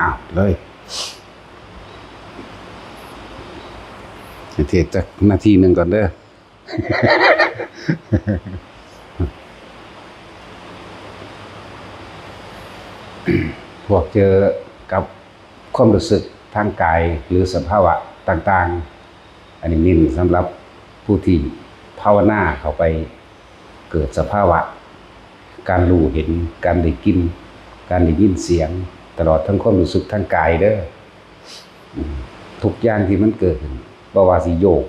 อ้าวเลยเทศจากนาทีหนึ่งก่อนเด้อ พวกเจอกับความรู้สึกทางกายหรือสภาวะต่างๆอันนี้นิ่สำหรับผู้ที่ภาวนาเข้าไปเกิดสภาวะการรู้เห็นการได้กินการได้ยินเสียงตลอดทั้งความรู้สึกทางกายเด้อทุกอย่างที่มันเกิดบ่ว่าสิโยก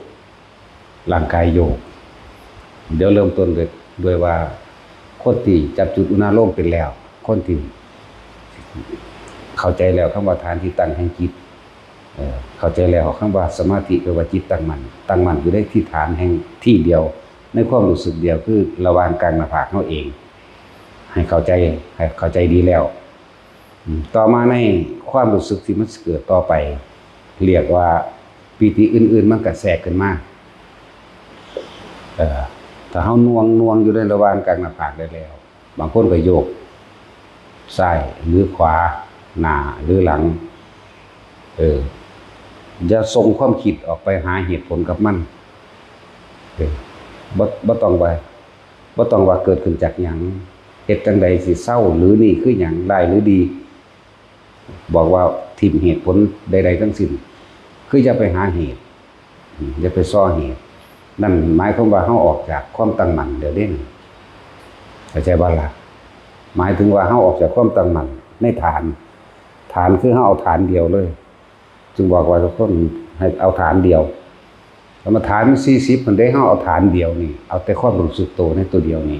ร่างกายโยกเดี๋ยวเริ่มต้นด้วยว่าคนที่จับจุดอุณาโลมเป็นแล้วคนที่เข้าใจแล้วคำว่าฐานที่ตั้งแห่งจิตเข้าใจแล้วคำว่าสมาธิคือว่าจิตตั้งมั่นอยู่ได้ที่ฐานแห่งที่เดียวในความรู้สึกเดียวคือระหว่างกลางหน้าผากเขาเองให้เข้าใจดีแล้วต่อมาในความรู้สึกที่มันเกิดต่อไปเรียกว่าปีติอื่นๆมันก็แทรกขึ้นมาถ้าเฮาน่วงอยู่ในระหว่างกลางหน้าผากได้แล้วบางคนก็โยกซ้ายหรือขวาหน้าหรือหลังอย่าส่งความคิดออกไปหาเหตุผลกับมันบ่ต้องว่าเกิดขึ้นจากหยังเหตุจังใดสิเศร้าหรือนี่คือหยังได้หรือดีบอกว่าทิ่มเหตุผลใดๆทั้งสิ้นคืออย่าไปหาเหตุอย่าไปซ้อเหตุนั่นหมายความว่าเฮาออกจากความตั้งมั่นเดี๋ยวนี้เข้าใจบ่ล่ะหมายถึงว่าเฮาออกจากความตั้งมั่นในฐานคือเฮาเอาฐานเดียวเลยจึงบอกว่าทุกคนให้เอาฐานเดียวสมฐาน40มันได้เฮาเอาฐานเดียวนี่เอาแต่ความรู้สึกตัวในตัวเดียวนี่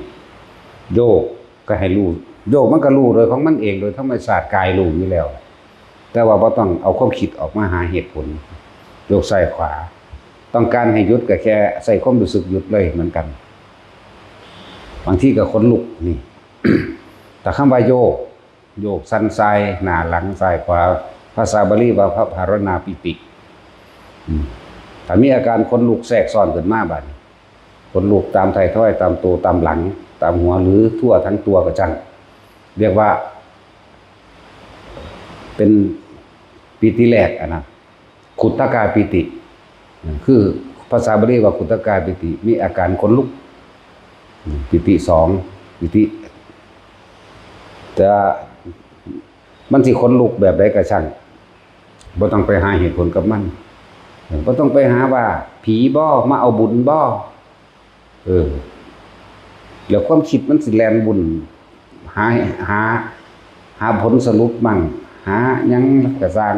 โยกก็ให้รู้โยกมันก็รู้โดยของมันเองโดยธรรมชาติกายรู้อยู่แล้วแต่ว่าบ่ต้องเอาความคิดออกมาหาเหตุผลโยกซ้ายขวาต้องการให้หยุดก็แค่ใส่ความรู้สึกหยุดเลยเหมือนกันบางทีก็ขนลุกนี่ แต่คำว่าโยกสั้นซ้ายหน้าหลังซ้ายขวาภาษาบาลีว่าพระภารณาปิติถ้ามีอาการขนลุกแทรกซ้อนขึ้นมาบัดขนลุกตามไทยทอยตามตัวตามหลังตามหัวหรือทั่วทั้งตัวก็จังเรียกว่าเป็นปิติแรกนะขุตตกาปิติคือภาษาบาลีว่าขุตตกาปิติมีอาการขนลุกปิติ2ปิติแต่มันสิขนลุกแบบใดก็ช่างบ่ต้องไปหาเหตุผลกับมันบ่ต้องไปหาว่าผีบ่มาเอาบุญบ่แล้วความคิดมันสิแล่นบุญหาผลสรุปมั่งหาหยังก็สร้าง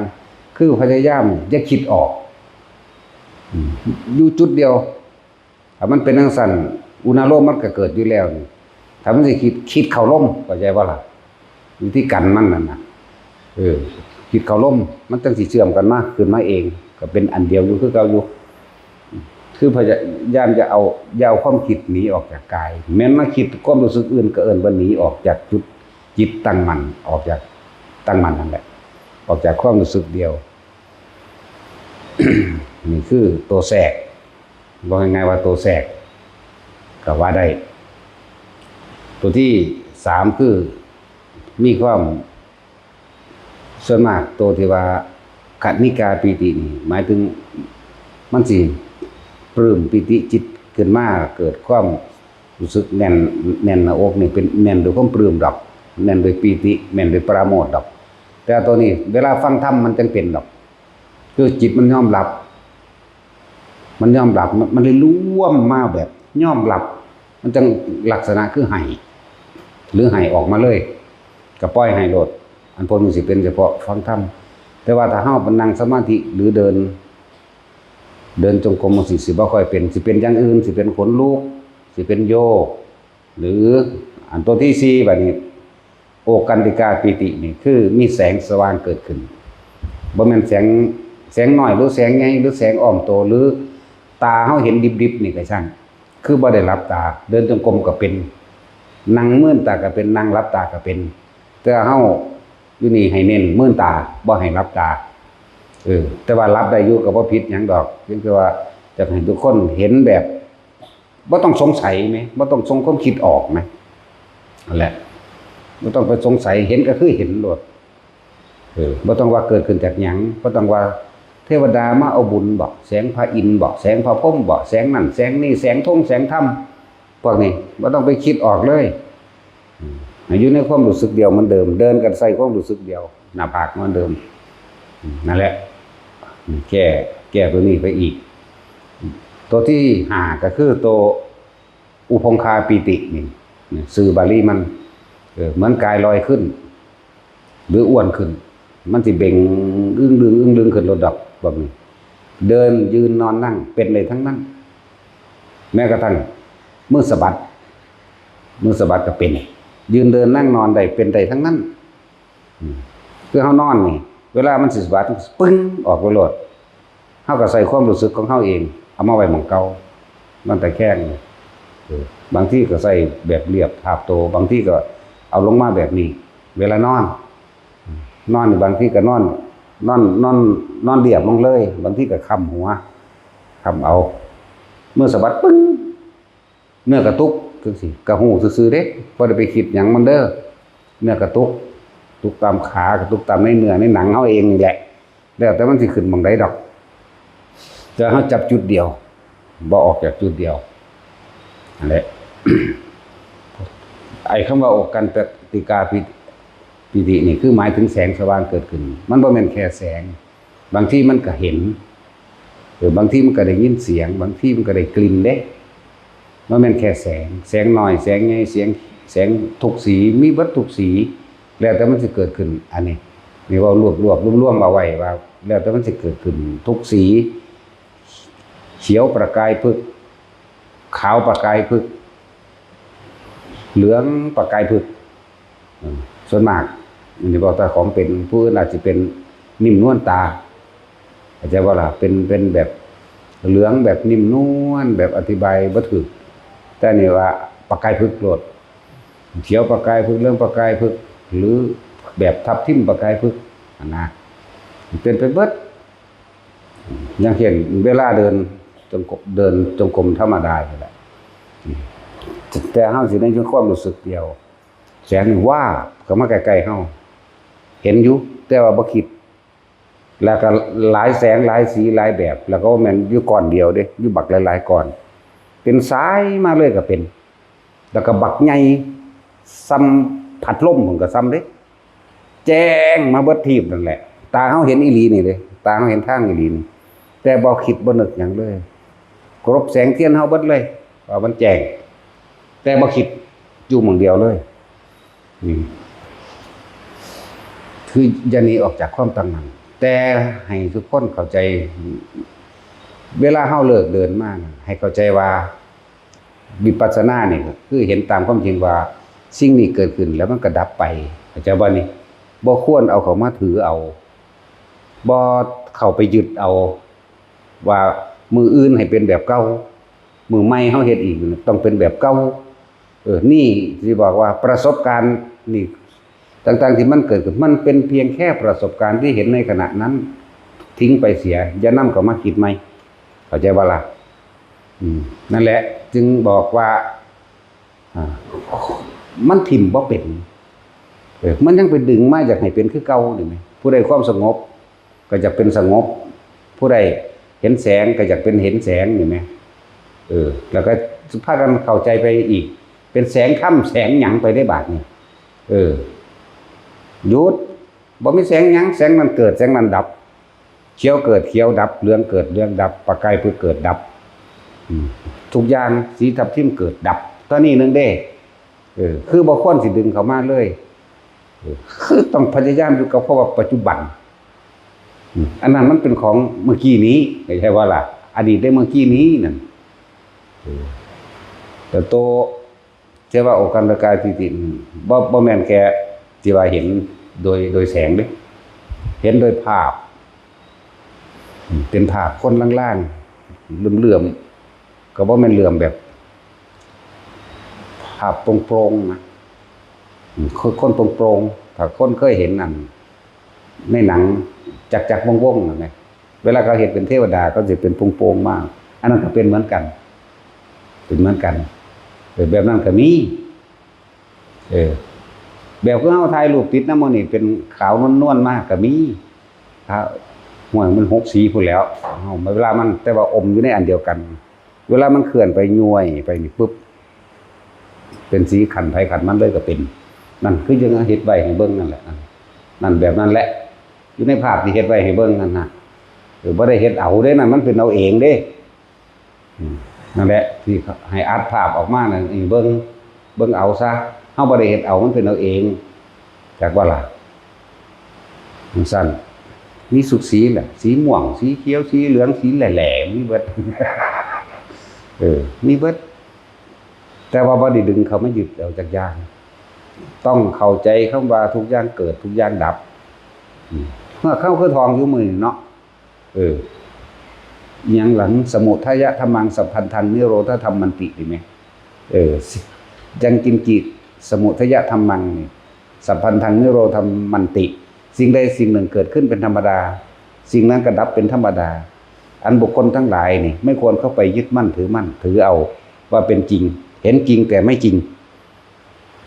คือพยายามอย่าคิดออกอยู่จุดเดียวถ้ามันเป็นจังซั่นอุณาโลมมันก็เกิดอยู่แล้วนี่ถ้ามันสิคิดเข้าลมเข้าใจบ่ล่ะวิธีกันมันนั่นน่ะคิดเข้าลมมันจังสิเชื่อมกันมาขึ้นมาเองก็เป็นอันเดียวอยู่คือเก่าอยู่คือพยายามจะเอาความคิดหนีออกจากกายแม้นมาคิดความรู้สึกอื่นก็เอิ้นว่าหนีออกจากจุดจิตตั้งมั่นออกจากตั้งมั่นนั่นแหละออกจากความรู้สึกเดียว นี่คือตัวแทรกบอกง่ายๆว่าตัวแทรกก็ว่าได้ตัวที่3คือมีความส่วนมากตัวที่ว่าขันนิกาปิตินี่หมายถึงมันสิปลื้มปิติจิตขึ้นมาเกิดความรู้สึกแน่นหน้าอกนี่เป็นแน่นด้วยความปลื้มดอกแน่นด้วยปิติแน่นด้วยปราโมทย์ดอกแต่ตัวนี้เวลาฟังธรรมมันจังเป็นดอกคือจิตมันยอมรับมันเลยร่วมมาแบบยอมรับมันจังลักษณะคือให้หรือให้ออกมาเลยก็ปล่อยให้โลดอันพวกนี้สิเป็นเฉพาะฟังธรรมแต่ว่าถ้าเฮาไปนั่งสมาธิหรือเดินจงกรมสิบ่ค่อยเป็นสิเป็นอย่างอื่นสิเป็นขนลุกสิเป็นโยกหรืออันตัวที่4บัดนี้โอกันติกาปิตินี่คือมีแสงสว่างเกิดขึ้นบ่แม่นแสงน้อยหรือแสงใหญ่หรือแสงอ้อมโตหรือตาเฮาเห็นดิบๆนี่ก็ช่างคือบ่ได้หลับตาเดินจงกรมก็เป็นนั่งมื่นตาก็เป็นนั่งหลับตาก็เป็นแต่เฮาอยู่นี่ให้เน้นมื่นตาบ่ให้หลับตาแต่ว่าหลับได้อยู่ก็บ่ผิดหยังดอกเพียงแต่ว่าจะให้ทุกคนเห็นแบบบ่ต้องสงสัยไหมบ่ต้องส่งความคิดออกไหมนั่นแหละบ่ต้องไปสงสัยเห็นก็คือเห็นโลด บ่ต้องว่าเกิดขึ้นจากหยังบ่ต้องว่าเทวดามาเอาบุญบ่แสงพระอินทร์บ่แสงพระพรหมบ่แสงนั่นแสงนี่แสงธงแสงธรรมพวกนี้บ่ต้องไปคิดออกเลยอยู่ในความรู้สึกเดียวเหมือนเดิมเดินกันใส่ความรู้สึกเดียวหน้าผากเหมือนเดิมนั่นแหละแก้ตัวนี้ไปอีกตัวที่5ก็คือตัวอุปงคาปิตินี่สื่อบาลีมันเหมือนกายลอยขึ้นหรืออ้วนขึ้นมันสิเบ่งอึ้งดึงขึ้นระดับแบบนี้เดินยืนนอนนั่งเป็นเลยทั้งนั้นแม้กระทั่งมือสะบัดก็เป็นยืนเดินนั่งนอนได้เป็นได้ทั้งนั้นคือเฮานอนนี่เวลามันสิสะบัดปึ้งออกไปโลดเฮาก็ใส่ความรู้สึกของเฮาเองเอามาไว้หม้องเก่ามันแต่แข้งบางที่ก็ใส่แบบเรียบทาบโตบางที่ก็เอาลงมาแบบนี้เวลานอนบางที่ก็นอนเรียบลงเลยบางที่ก็ค้ำหัวค้ำเอาเมื่อสะบัดปึ้งเนื้อกระตุกจังซี่กระหูซื่อๆเด้บ่ได้ไปคิดหยังมันเด้อเนื้อกระตุกตามขากระตุกตามในเนื้อในหนังเฮาเองนี่แหละแล้วแต่มันสิขึ้นหม้องใดดอกแต่เฮาจับจุดเดียวบ่ออกจากจุดเดียวนั่นแหละ ไอ้คำว่าอกกันปฏิกาปิตินี่คือหมายถึงแสงสว่างเกิดขึ้นมันบ่แม่นแค่แสงบางที่มันก็เห็นบางที่มันก็ได้ยินเสียงบางที่มันก็ได้กลิ่นเด้บ่แม่นแค่แสงน้อยแสงใหญ่แสงทุกสีมีเบิดทุกสีแล้วแต่มันสิเกิดขึ้นอันนี้นี่ว่ารวบรวมเอาไว้ว่าแล้วแต่มันสิเกิดขึ้นทุกสีเขียวประกายพึกขาวประกายพึกเหลืองประกายพึกส่วนมากอันนี้บอกแต่ของเป็นผู้อื่นอาจจะเป็นนิ่มนวลตาอาจจะว่าล่ะเป็นแบบเหลืองแบบนิ่มนวลแบบอธิบายบ่ถูกแต่นี่ว่าประกายพึกโลดเขียวประกายพึกเหลืองประกายพึกหรือแบบทับทิมประกายพึกนะเป็นไปเบิดอย่างเช่นเวลาเดินจงกรมธรรมดานี่แหละแต่เฮาสิได้ความรู้สึกเดียวแสงว่าก็มาใกล้ๆเฮาเห็นอยู่แต่ว่าบ่คิดแล้วก็หลายแสงหลายสีหลายแบบแล้วก็แม่นอยู่ก้อนเดียวเด้อยู่บักหลายๆก้อนเป็นสายมาเลยก็เป็นแล้วก็บักใหญ่ซ้ำพัดลมพุ่นก็ซ้ำเด้แจ้งมาเบิดทีบนั่นแหละตาเฮาเห็นอีหลีนี่เด้ตาเฮาเห็นทางอีหลีนี่แต่บ่คิดบ่นึกหยังเลยกรบแสงเทียนเฮาเบิดเลยว่ามันแจ้งแต่บ่คิดอยู่หม้องเดียวเลยคืออย่าหนีออกจากความตั้งมั่นแต่ให้ทุกคนเข้าใจเวลาเฮาเลิกเดินมาให้เข้าใจว่าวิปัสสนานี่คือเห็นตามความจริงว่าสิ่งนี้เกิดขึ้นแล้วมันก็ดับไปเข้าใจบ่นี่บ่ควรเอาเข้ามาถือเอาบ่เข้าไปยึดเอาว่ามืออื่นให้เป็นแบบเก่ามือใหม่เฮาเฮ็ดอีกต้องเป็นแบบเก่านี่สิบอกว่าประสบการณ์นี่ต่างๆที่มันเกิดขึ้นมันเป็นเพียงแค่ประสบการณ์ที่เห็นในขณะนั้นทิ้งไปเสียอย่านำเข้ามาคิดใหม่เข้าใจบ่ล่ะนั่นแหละจึงบอกว่ามันถิ่มบ่เป็นมันยังไปดึงมาอยากให้เป็นคือเก่านี่แหมผู้ใดความสงบก็จะเป็นสงบผู้ใดเห็นแสงก็อยากเป็นเห็นแสงนี่แหมแล้วก็พากันเข้าใจไปอีกเป็นแสงค่ำแสงหยังไปได้บาดนี่หยุดบ่มีแสงหยังแสงนั้นเกิดแสงนั้นดับเขียวเกิดเขียวดับเหลืองเกิดเหลืองดับประกายพึกเกิดดับทุกอย่างสีทับทิมเกิดดับเท่านี้นึงเด้คือบ่ควรสิดึงเข้ามาเลยคือต้องพยายามอยู่กับภาวะปัจจุบันอันนั้นมันเป็นของเมื่อกี้นี้ไม่ใช่ว่าล่ะอดีตได้เมื่อกี้นี้นั่นแต่โตเชื่อว่าโอกันตกายปิติบ่แม่นแค่ที่ว่าเห็นโดยแสงเด้เห็นโดยภาพเป็นภาพคนล่างๆเหลื่อมๆก็บ่แม่นเหลื่อมแบบภาพโปร่งๆนะคนโปร่งๆถ้าคนเคยเห็นนั่นในหนังจักๆวงๆนั่นแหละเวลาเขาเห็นเป็นเทวดาก็สิเป็นโปร่งๆมากอันนั้นก็เป็นเหมือนกันแบบนั้นก็มี แบบคือเฮาถ่ายรูปติดน้ำมันนี่เป็นขาวนวลๆมากก็มีครับห่วยมัน6สีพุ่นแล้วเฮาเวลามันแต่ว่าอมอยู่ในอันเดียวกัน เวลามันเคลื่อนไปย้วยไปนี่ปุ๊บเป็นสีขันไผขันมันเลยก็เป็นนั่นคือยังเฮ็ดไว้ให้เบิ่งนั่นแหละนั่นแบบนั้นแหละอยู่ในภาพที่เฮ็ดไว้ให้เบิ่งนั่นน่ะบ่ได้เฮ็ดเอาเด้นั่นมันเป็นเอาเองเด้นั่นแหละที่ให้อัดภาพออกมานั่นนี่เบิ่งเอาซะเฮาบ่ได้เฮ็ดเอามันเป็นเอาเองจักว่าล่ะมันสั่นมีสุดสีแหละสีม่วงสีเขียวสีเหลืองสีแหล่ๆมีเบิดมีเบิดแต่ว่าบ่ได้ดึงเขามายึดเอาจากอย่างต้องเข้าใจคำว่าทุกอย่างเกิดทุกอย่างดับเมื่อเข้าคือทองอยู่มือเนาะอย่างหลังสมุทัยธรรมังสัพพันธังนิโรธธรรมมันติดีไหมยังกินจิตสมุทัยธรรมังนี่สัพพันธังนิโรธธรรมมันติสิ่งใดสิ่งหนึ่งเกิดขึ้นเป็นธรรมดาสิ่งนั้นก็ดับเป็นธรรมดาอันบุคคลทั้งหลายนี่ไม่ควรเข้าไปยึดมั่นถือเอาว่าเป็นจริงเห็นจริงแต่ไม่จริง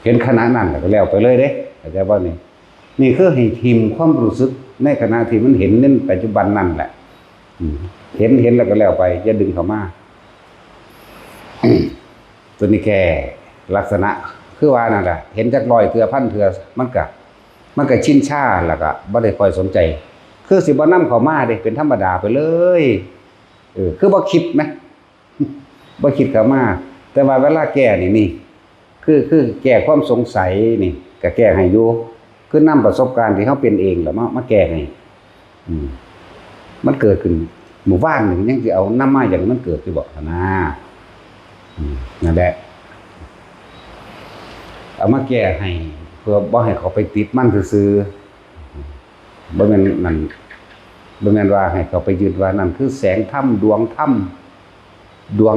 เห็นขณะนั้นก็แล้วไปเลยเด้เข้าใจบ่นี่คือให้ทิมความรู้สึกในขณะที่มันเห็นในปัจจุบันนั่นแหละเห็นแล้วก็แล้วไปอย่าดึงเข้ามา ตัวนี้แค่ลักษณะคือว่านั่นแหละเห็นจักร้อยเทื่อพันเทื่อมันก็ชินชาแล้วก็บ่ได้ค่อยสนใจคือสิบ่นำเข้ามาเด้เป็นธรรมดาไปเลยคือบ่คิดมั้ย บ่คิดเข้ามาแต่ว่าเวลาแก้นี่คือแก้ความสงสัยนี่ก็แก้ให้อยู่คือนำประสบการณ์ที่เฮาเป็นเองแล้วมาแก้ให้มันเกิดขึ้นหมู่บ้านนึงยังสิเอานำมาอย่างมันเกิดอยู่บ่นะนั่นแหละเอามาแก้ให้เพื่อบ่ให้เขาไปติดมันซื่อๆบ่แม่นว่าให้เขาไปยึดว่านั่นคือแสงธรรมดวงธรรมดวง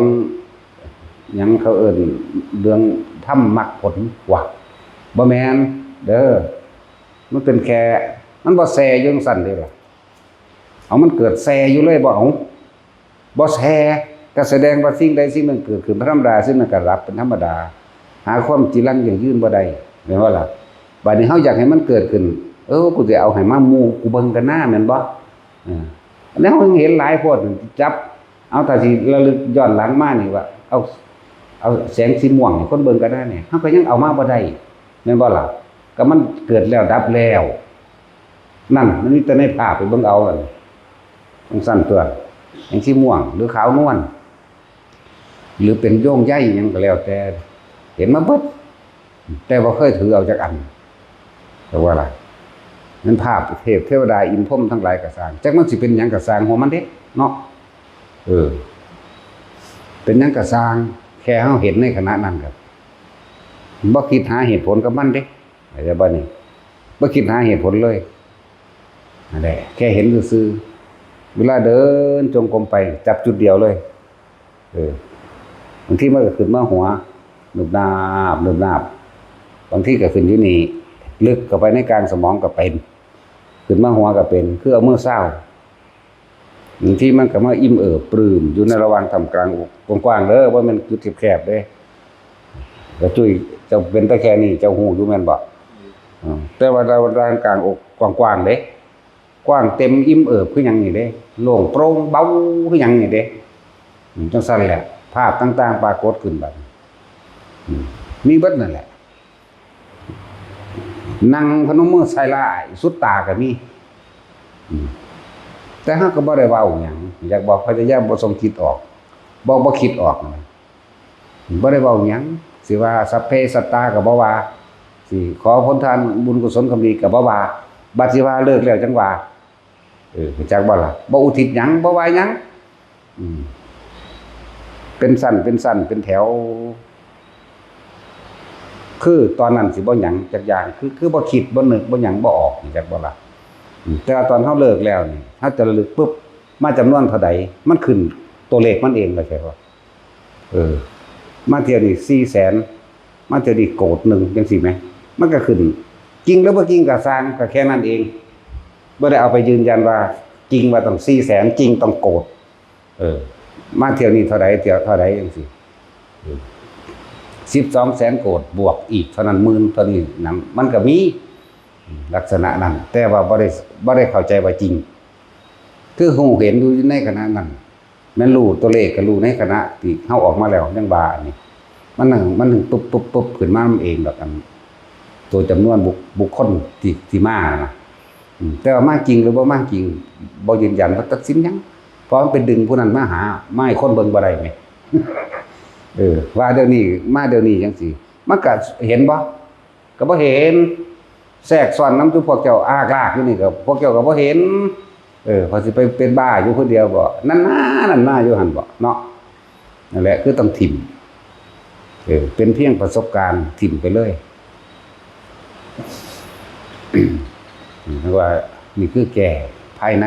หยังเขาเอิ้นเรื่องธรรมมรรคผลว่ะบ่แม่นเด้อมันเป็นแค่มันบ่แซ่อยู่จังซั่นเด้ล่ะเอามันเกิดแซ่อยู่เลยบ่เอาบ่แซ่ก็แสดงว่าสิ่งใดสิ่งหนึ่งเกิดขึ้นเป็นธรรมดาสิ่งนั้นก็ดับเป็นธรรมดาหาความจีรังยั่งยืนบ่ได้แม่นว่าล่ะบัดนี้เฮาอยากให้มันเกิดขึ้นกูสิเอาให้มาหมู่กูเบิ่งกันหน้าแม่นบ่อันนี้เฮาเห็นหลายโพดจับเอาถ้าสิระลึกย้อนหลังมานี่ว่าเอาแสงสีม่วงให้คนเบิ่งกันหน้าเนี่ยเฮาก็ยังเอามาบ่ได้แม่นบ่ล่ะก็มันเกิดแล้วดับแล้วนั่นมันมีแต่ในภาพไปเบิ่งเอาต้องสั่นตัวแสงสีม่วงหรือขาวนวลหรือเป็นโยงใยหยังก็แล้วแต่เห็นมาเบิดแต่บ่เคยถือเอาจักอันแต่ว่าล่ะนั้นภาพเทพเทวดาอินทร์พรหมทั้งหลายก็สร้างจักมันสิเป็นหยังก็สร้างหัวมันเด้เนาะเป็นหยังก็สร้างแค่เฮาเห็นในขณะนั้นครับบ่คิดหาเหตุผลกับมันเด้เข้าใจบ่นี่บ่คิดหาเหตุผลเลยนั่นแหละแค่เห็นซื่อๆเวลาเดินจงกรมไปจับจุดเดียวเลยบางทีมันก็ขึ้นมาหัวหนุบนาบบางทีก็ขึ้นอยู่นี่ลึกเข้าไปในกลางสมองก็เป็นขึ้นมาหัวก็เป็นคือเอามือเศร้าบางทีมันก็มาอิ่มปลื้มอยู่ในระหว่างทำกลางกว้างๆเด้อว่ามันจุดแคบๆเด้ก็จุ้ยเจ้าเป็นตะแค่นี้เจ้าหูอยู่แม่นบ่แต่ว่าระหว่างกลางอกกว้างๆเด้กว้างเต็มอิ่มคือหยังนี่เด้โล่งโปร่งเบาคือหยังนี่เด้จังซั่นแหละภาพต่างๆปรากฏขึ้นบัดมีเบิดนั่นแหละนั่งพนมมือใส่ลายสุดตาก็มีแต่เฮาก็บ่ได้เว้าหยังอยากบอกพยายามบ่ส่งคิดออกบ่คิดออกบ่ได้เว้าหยังสิว่าสัพเพสัตตาก็บ่ว่าสิขอผลทานบุญกุศลก็มีก็บ่ว่าบัดสิว่าเลิกแล้วจังว่าจักบ่ล่ะบ่อุทิศหยังบ่ว่าหยังเป็นสั้นเป็นแถวคือตอนนั้นสิบ่หยังจักอย่างคือบ่คิดบ่นึกบ่หยังบ่ออกจักบ่ล่ะแต่ตอนเฮาเลิกแล้วนี่เฮาจะระลึกปุ๊บมาจำนวนเท่าใดมันขึ้นตัวเลขมันเองเลยใช่ป่ะมาเที่ยวนี่400,000มาเที่ยวนี่โกดนึงจังซี่แหมมันก็ขึ้นจริงหรือบ่จริงก็สร้างก็แค่นั้นเองบ่ได้เอาไปยืนยันว่าจริงว่าต้อง400,000จริงต้องโกดมาเที่ยวนี่เท่าใดเที่ยวเท่าใดจังซี่ 1200,000 โกฏบวกอีกเท่านั้นหมื่นเท่านี้นั่นมันก็มีลักษณะนั้นแต่ว่าบ่ได้เข้าใจว่าจริงคือฮู้เห็นอยู่ในขณะนั้นแม่นรู้ตัวเลขก็รู้ในขณะที่เฮาออกมาแล้วจังว่าอันนี้มันถึงปุ๊บขึ้นมาเองดอกอันตัวจำนวนบุคคลที่มานะแต่ว่ามาจริงหรือบ่มาจริงบ่ยืนยันว่าตัดสินหยังเพราะมันเป็นดึงผู้นั้นมาหาไม่ให้คนเบิ่งบ่ได้แหมว่าเดี๋ยวนี้มาเดี๋ยวนี้จังซี่มันก็เห็นบ่ก็บ่เห็นแทรกซ้อนนำทุกพวกเจ้าอากลากอยู่นี่ก็พวกเจ้าก็บ่เห็นพอสิไปเป็นบ้าอยู่คนเดียวบ่นั่นน่าอยู่หั่นบ่เนาะนั่นแหละคือต้องถิ่มเป็นเพียงประสบการณ์ถิ่มไปเลยว่านี่คือแก่ภายใน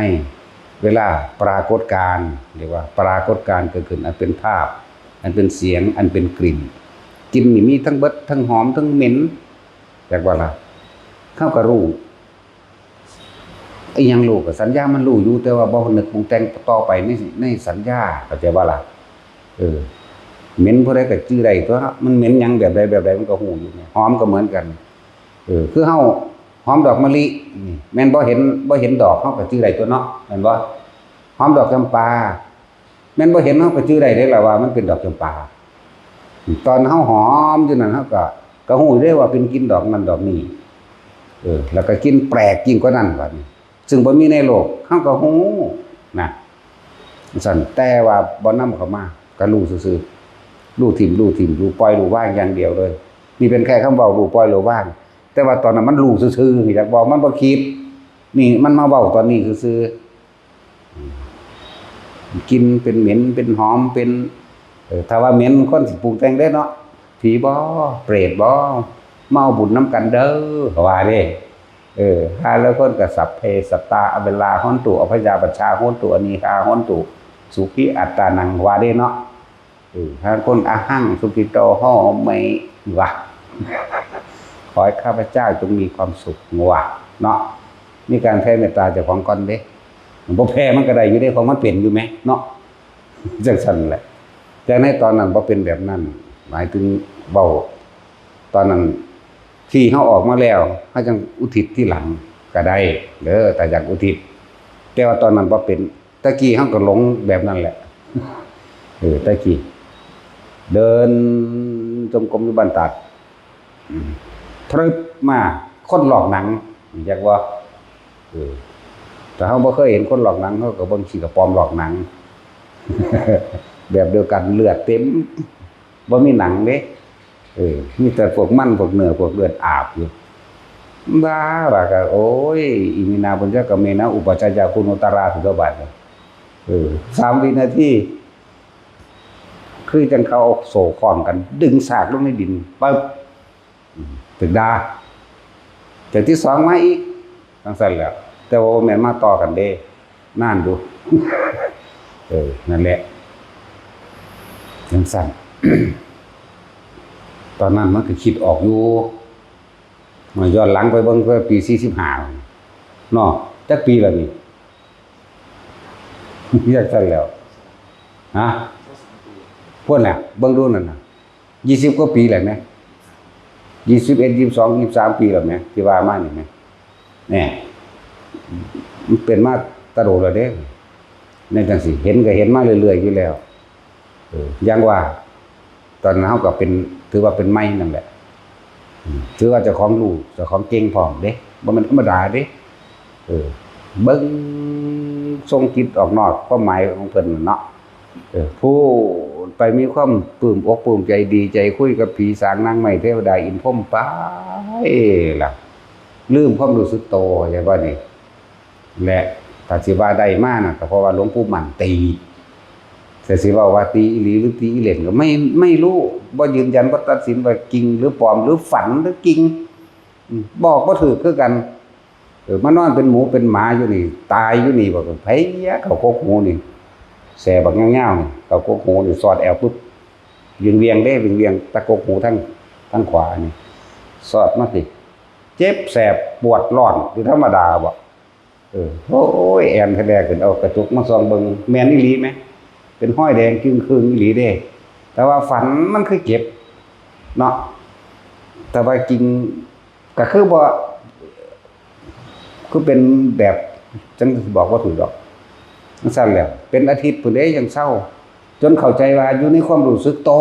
เวลาปรากฏการณ์เรียกว่าปรากฏการณ์เกิดขึ้นอันเป็นภาพอันเป็นเสียงอันเป็นกลิ่นกินนี่มีทั้งเบิดทั้งหอมทั้งเหม็นเรียกว่าล่ะเข้ากับรู้ไอ้ยังรู้กับสัญญามันรู้อยู่แต่ว่าบ่นึกปรุงแต่งต่อไปในสัญญาเข้าใจว่าล่ะเหม็นผู้ใดก็ชื่อใดตัวมันเหม็นหยังแบบใดมันก็ฮู้อยู่หอมก็เหมือนกันคือเฮาหอมดอกมะลิแม่นบ่เห็นดอกเฮาก็ชื่อใดตัวเนาะแม่นบ่หอมดอกจำปาแม่นบ่เห็นเฮาก็ชื่อใดได้ล่ะว่ามันเป็นดอกจำปาตอนเฮาหอมอยู่นั่นเฮาก็ฮู้ได้ว่าเป็นกลิ่นดอกนั้นดอกนี้แล้วก็กลิ่นแปลกยิ่งกว่านั้นบัดนี้ซึ่งบ่มีในโลกเฮาก็ฮู้นะสั่นแต่ว่าบ่นำเข้ามาก็รู้ซื่อๆรู้ถิ่มรู้ปล่อยรู้ว่างอย่างเดียวเลยนี่เป็นแค่คำเว้ารู้ปล่อยรู้ว่างแต่ว่าตอนนั้นมันรู้ซื่อๆอยากบอกมันบ่คิดนี่มันมาเว้าตอนนี้ซื่อๆกินเป็นเหม็นเป็นหอมเป็นถ้าว่าเหม็นคนสิปรุงแต่งได้เนาะผีบ่เปรตบ่เมาบุญน้ำกันเด้อว่าเด้หาแล้วคนก็สัพเพสัตตาอเวลาฮ้อนตุอพยาปัชชาฮ้อนตุอนีฆาฮ้อนตุสุขิอัตตานังว่าเด้เนาะถ้าคนอาหังสุขิโตฮ้อไม่ว่าขอให้ข้าพเจ้าจงมีความสุขว่าเนาะมีการแผ่เมตตาเจ้าของก่อนเด้บ่แผ่มันก็ได้อยู่เด้ของมันเป็นอยู่แม้เนาะจังซั่นแหละแต่ในตอนนั้นบ่เป็นแบบนั้นหมายถึงเว้าตอนนั้นที่เฮาออกมาแล้วเฮาจังอุทิศที่หลังก็ได้เด้อแต่อยากอุทิศแต่ว่าตอนนั้นบ่เป็นตะกี้เฮาก็หลงแบบนั้นแหละตะกี้เดินจงกรมอยู่บ้านตัดทรึบมาคนหลอกหนังอยากว่าแต่เฮาบ่เคยเห็นคนหลอกหนังเฮาก็เบิ่งสิกระปอมหลอกหนังแบบเดียวกันเลือดเต็มบ่มีหนังเด้มีแต่พวกมันพวกเนื้อพวกเลือดอาบอยู่บ้าว่าก็โอ้ยอิมินาปุญญกเมนะอุปชัญญะคุณุตราสุตบัด3 วินาทีคือจังเขาเอาโซ่คล้องกันดึงสากลงในดินปึ๊บถึงดาแต่ที่2มาอีกจังซั่นแหละแต่ว่าแม่นมาต่อกันเด้นานดูนั่นแหละจังซั่น ตอนนั้นมันก็คิดออกอยู่มาย้อนหลังไปเบิ่งเพื่อปี45เนาะจักปีแล้วนี่ อยากซั่นแล้วฮะพวกน่ะเบิ่งดูนั่นน่ะ20 กว่าปีแล้วแม่21 22 23 ปีแล้วแม่ที่ว่ามานี่แม่แน่มันเป็นมาตะโดแล้วเด้ในจังซี่เห็นก็เห็นมาเรื่อยๆอยู่แล้วอย่างว่าตอนนั้นเฮาก็เป็นถือว่าเป็นไม้นั่นแหละถือว่าเจ้าของรู้เจ้าของเก่งพร้อมเด้บ่แม่นธรรมดาเด้เบิ่งทรงจิตออกนอกความหมายของเพิ่นเนาะผู้ไปมีความปลื้มอกปลื้มใจดีใจคุยกับผีสางนางไม้เทวดาอินพรหมไปล่ะลืมความรู้สึกโตอย่างว่านี่และถ้าสิว่าได้มาน่ะก็เพราะว่าหลวงปู่มั่นตีแต่สิว่าตีอีหลีหรือตีอีเหล่นก็ไม่รู้บ่ยืนยันบ่ตัดสินว่าจริงหรือปลอมหรือฝันหรือจริงบอกบ่ถูกคือกันมานอนเป็นหมูเป็นหมาอยู่นี่ตายอยู่นี่บ่ไผเขาโคกหูนี่แสบักยาวๆนี่เขาโคกหูนี่สอดแอวปุ๊บเวียงเด้เวียงตะโกกหูทั้งขวานี่สอดมาสิเจ็บแสบปวดร้อนคือธรรมดาบ่โอ้ยแอนแท้ๆขึ้นเอากระจกมาส่องเบิ่งแม่นอีหลีมั้ยเป็นห้อยแดงจึงคืนอีหลีเด้แต่ว่าฝันมันคือเจ็บ เนาะแต่ว่าจริงก็คือบ่คือเป็นแบบจังบอกว่าถูกดอกมันสั้นแล้วเป็นอาทิตย์พุ่นเด้ยังเศร้าจนเข้าใจว่าอยู่ในความรู้สึกโต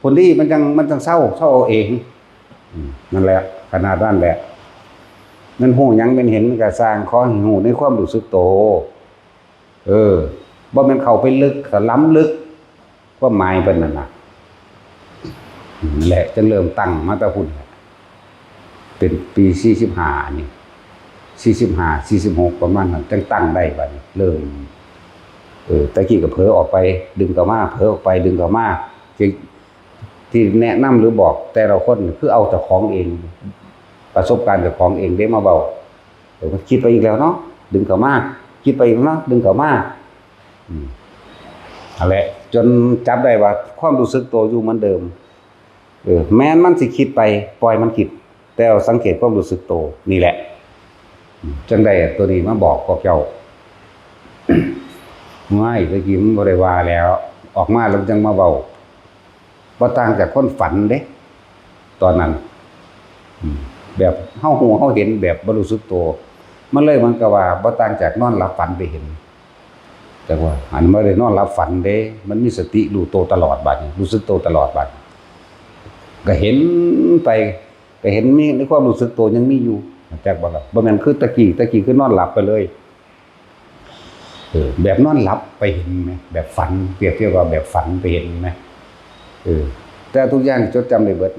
พุ่นนี้มันจังเศร้าเอาเองนั่นแหละขนาดนั้นแหละมันหูหยังเป็นเห็นมันก็สร้างขอให้หูในความรู้สึกโตบ่แม่นเข้าไปลึกล้ำลึกความหมายเพิ่นนั่นน่ะแหละจนเริ่มตั้งมาแต่พุ่นเป็นปี45นี่45 46ประมาณนั้นจังตั้งได้บัดนี้เริ่มตะกี้ก็เผลอออกไปดึงเข้ามาเผลอออกไปดึงเข้ามาที่แนะนำหรือบอกแต่ละคนคือเอาเจ้าของเองประสบการณ์เจ้าของเองได้มาเบาคิดไปอีกแล้วเนาะดึงเข้ามาคิดไปอีกเนาะดึงเข้ามาอะไรจนจับได้ว่าความรู้สึกตัวอยู่เหมือนเดิมแม้มันสิคิดไปปล่อยมันคิดแต่สังเกตความรู้สึกตัวนี่แหละจังได้ตัวนี้มาบอกกับเจ้าไม่ตะกี้มันบ่ได้ว่าแล้วออกมาแล้วจังมาเบาบ่ต่างจากคนฝันเด้ตอนนั้นแบบเฮาหูเฮาเห็นแบบบ่รู้สึกตัวมันเลยมันก็ว่าบ่ต่างจากนอนหลับฝันไปเห็นแต่ว่าอันบ่ได้นอนหลับฝันเด้มันมีสติรู้ตัวตลอดบัดนี้รู้สึกตัวตลอดบัดก็เห็นไปก็เห็นมีในความรู้สึกตัวยังมีอยู่จักบ่ล่ะบ่แม่นคือตะกี้คือนอนหลับไปเลยแบบนอนหลับไปเห็นมั้ยแบบฝันเปรียบเทียบว่าแบบฝันไปเห็นมั้ยแต่ทุกอย่างจดจำได้เบิด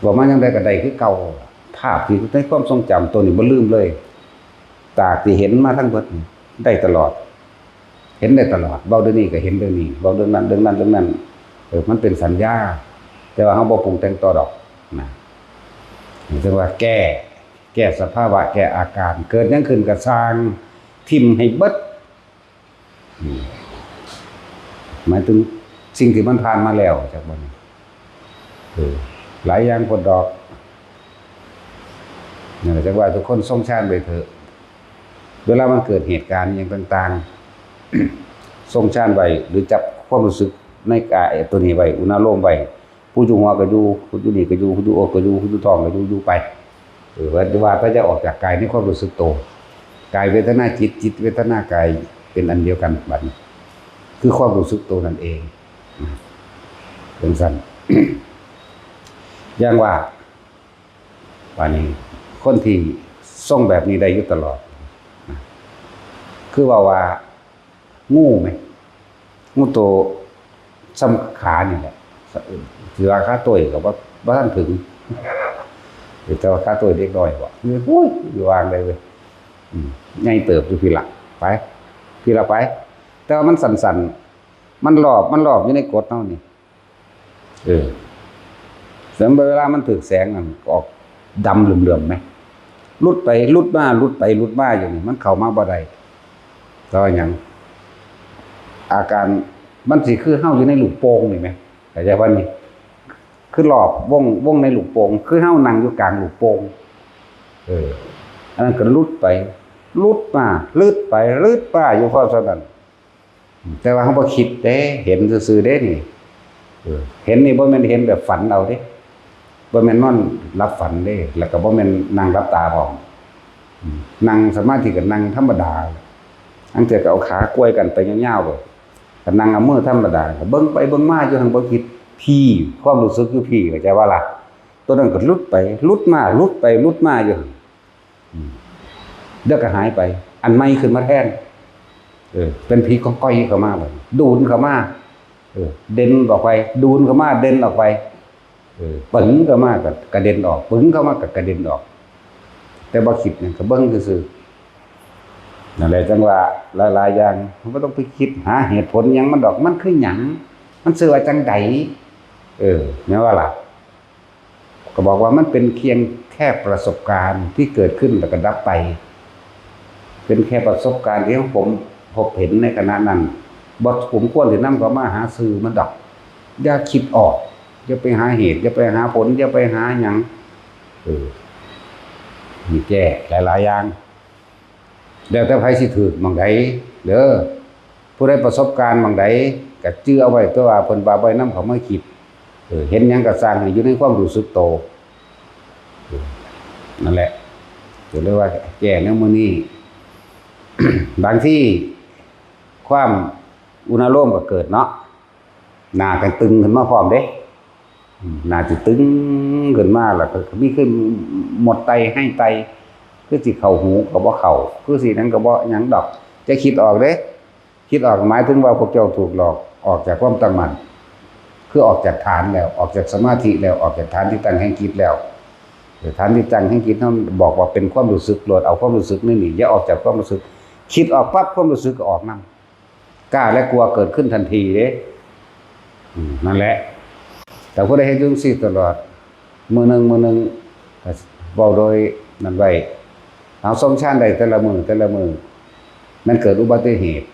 ว่ามันยังได้ก็ได้คือเก่าภาพที่ในความทรงจำตัวนี้บ่ลืมเลยตาที่เห็นมาทั้งเบิดได้ตลอดเห็นได้ตลอดเว้าเรื่องนี้ก็เห็นเรื่องนี้เว้าเรื่องนั้นมันเป็นสัญญาแต่ว่าเฮาบ่ปรุงแต่งต่อดอกนะถึงว่าแก้สภาวะแก้อาการเกิดหยังขึ้นก็สร้างทิ่มให้เบิดหมายถึงสิ่งที่มันผ่านมาแล้วจากบ่นี้หลายอย่างพดดอกนี่นแหละจักว่าทุกคนทรงชาติไปเถอะเวลามันเกิดเหตุการณ์อย่างต่างๆทรงชาติไว้หรือจับความรู้สึกในกายตัวนี้ไว้อุณาโลมไว้ผู้อยู่หัวก็อยู่ผู้อยู่นี่ก็อยู่ผู้อยู่อกก็อยู่ผู้อยู่ท้องก็อยู่ไปว่าถ้าจะออกจากกายในความรู้สึกโตกายเวทนาจิตเวทนากายเป็นอันเดียวกันบัดนี้คือความรู้สึกโตนั่นเองเป็นสั้น อย่างว่าป่านนี้คนที่ส่งแบบนี้ได้อยู่ตลอดคือว่างูไหมงูโตซ้ำขานี่แหละถือว่าขาตัวก็บ่ทันถึงแต่ว่าขาตัวเด็กน้อยบ่โอ้ยอยู่วางได้เว้ยใหญ่เติบอยู่พี่ละไปพี่ละไปแต่ว่ามันสั่นๆมันหลอบอยู่ในกดเฮานี่เสริมเวลามันถึกแสงมันออกดำเหลื่อมๆไหมลุดไปลุดมาอยู่นี่มันเข้ามาบ่ได้ก็อย่างอาการมันสิคือเฮาอยู่ในลูกโป่งนี่ไหมเข้าใจว่านี่คือรอบวงในลูกโป่งคือเฮานั่งอยู่กลางลูกโป่งอันนั้นก็ลุดไปลุดมาลืดไปลืดมาอยู่พอเท่านั้นแต่ว่าเฮาบ่คิดเด้เห็นซื่อๆเด้นี่เห็นนี่บ่แม่นเห็นแบบฝันเอาเด้บ่แม่นนอนรับฝันเด้แล้วก็บ่แม่นนั่งรับตาพร้อมนั่งสมาธิก็นั่งธรรมดาอันเทื่อก็เอาขากล้วยกันไปยาวๆเลยก็นั่งเอามือธรรมดาก็เบิ่งไปเบิ่งมาอยู่หั่นบ่คิดพี่ความรู้สึกอยู่พี่เข้าใจว่าล่ะตัวนั้นก็ลุดไปลุดมาลุดไปลุดมาอยู่เดี๋ยวก็หายไปอันใหม่ขึ้นมาแทนเป็นผีก้อยๆเข้ามาบ่ดูดเข้ามาเด่นออกไปดูนเข้ามาเด่นออกไปปึ๋งเข้ามาก็กระเด็นออกปึ๋งเข้ามาก็กระเด็นออกแต่บ่คิดนี่ก็เบิ่งซื่อๆนั่นแหละจังว่าหลายๆอย่างมันบ่ต้องไปคิดหาเหตุผลหยังมันดอกมันคือหยังมันชื่อว่าจังไดแม่ว่าล่ะก็บอกว่ามันเป็นเพียงแค่ประสบการณ์ที่เกิดขึ้นแล้วก็ดับไปเป็นแค่ประสบการณ์ที่ผมพบเห็นในขณะนั้นบ่ผมควรสินำเข้ามาหาสื่อมันดอกอย่าคิดออกอย่าไปหาเหตุอย่าไปหาผลอย่าไปหาหยังมีแก้หลายๆอย่างแล้วแต่ไผสิถูกหม่องใดเด้อผู้ใดประสบการณ์หม่องใดก็จื้อเอาไว้ตัวว่าเพิ่นว่าบ่นำเขามาคิด เห็นหยังก็สร้างให้อยู่ในความรู้สึกโตนั่นแหละก็เรียกว่าแก้แนวมื้อนี้ บางที่ความอุณโลมก็เกิดเนาะหน้าก็ตึงขึ้นมาพร้อมเด้หน้าสิตึงขึ้นมาแล้วก็มีขึ้นหมดไตให้ไตคือสิเข้าหูก็บ่เข้าคือสินั้นก็บ่หยังดอกจะคิดออกเด้คิดออกหมายถึงว่าพวกเจ้าถูกหลอกออกจากความตั้งมั่นคือออกจากฐานแล้วออกจากสมาธิแล้วออกจากฐานที่ตั้งแห่งจิตแล้วฐานที่ตั้งแห่งจิตนั้นบอกว่าเป็นความรู้สึกโลดเอาความรู้สึกนี่อย่าออกจากความรู้สึกคิดออกปั๊บความรู้สึกก็ออกนำกล้าและกลัวเกิดขึ้นทันทีเด้นั่นแหละแต่ผู้ใดเฮ็ดจังซี่ตลอดมื้อนึงก็เว้าโดยนั้นไว้เอาทรงชาติได้แต่ละมื้อมันเกิดอุบัติเหตุ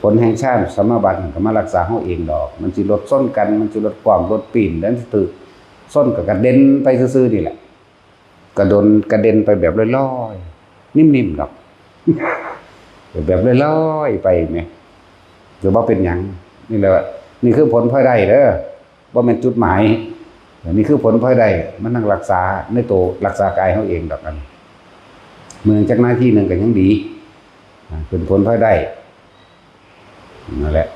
ผลแห่งชาติสมบัติก็มารักษาเฮาเองดอกมันสิลดส้นกันมันสิลดความลดปีนแล้วสิตึกส้นก็กระเด็นไปซื่อๆนี่แหละกระเด็นไปแบบลอยๆนิ่มๆดอก แบบลอยๆไปแหมหรือว่าเป็นหยังนี่แหละนี่คือผลพลอยได้เด้อบ่แม่นจุดหมายนี่คือผลพลอยได้มันนั่งรักษาในตัวรักษากายเฮาเองดอกกันเมืองจักหน้าที่นึงก็ยังดีเป็นผลพลอยได้นั่นแหละ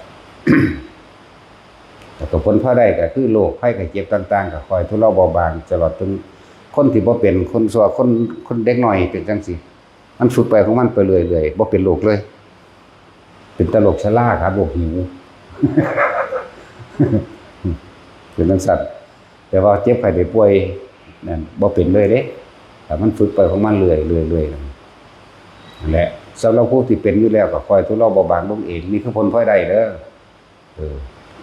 แต่ผลพลอยได้ก็คือโรคภัยไข้เจ็บต่างๆก็คอยทุเลาเบาบางตลอดถึงคนที่บ่เป็นคนซัวคนเด็กน้อยเป็นจังซี่มันฝึกไปของมันไปเรื่อยๆบ่เป็นโรคเลยเป็นตลกชราครับโรคหิว เป็นจังซั่นแต่ว่าเจ็บไข้ได้ป่วยนั่นบ่เป็นเลยเด้แต่มันฝึกไปของมันเรื่อยๆนั่นแหละสำหรับผู้ที่เป็นอยู่แล้วก็คอยทุเลาเบาบางลงเองนี่คือผลพลอยได้เด้อ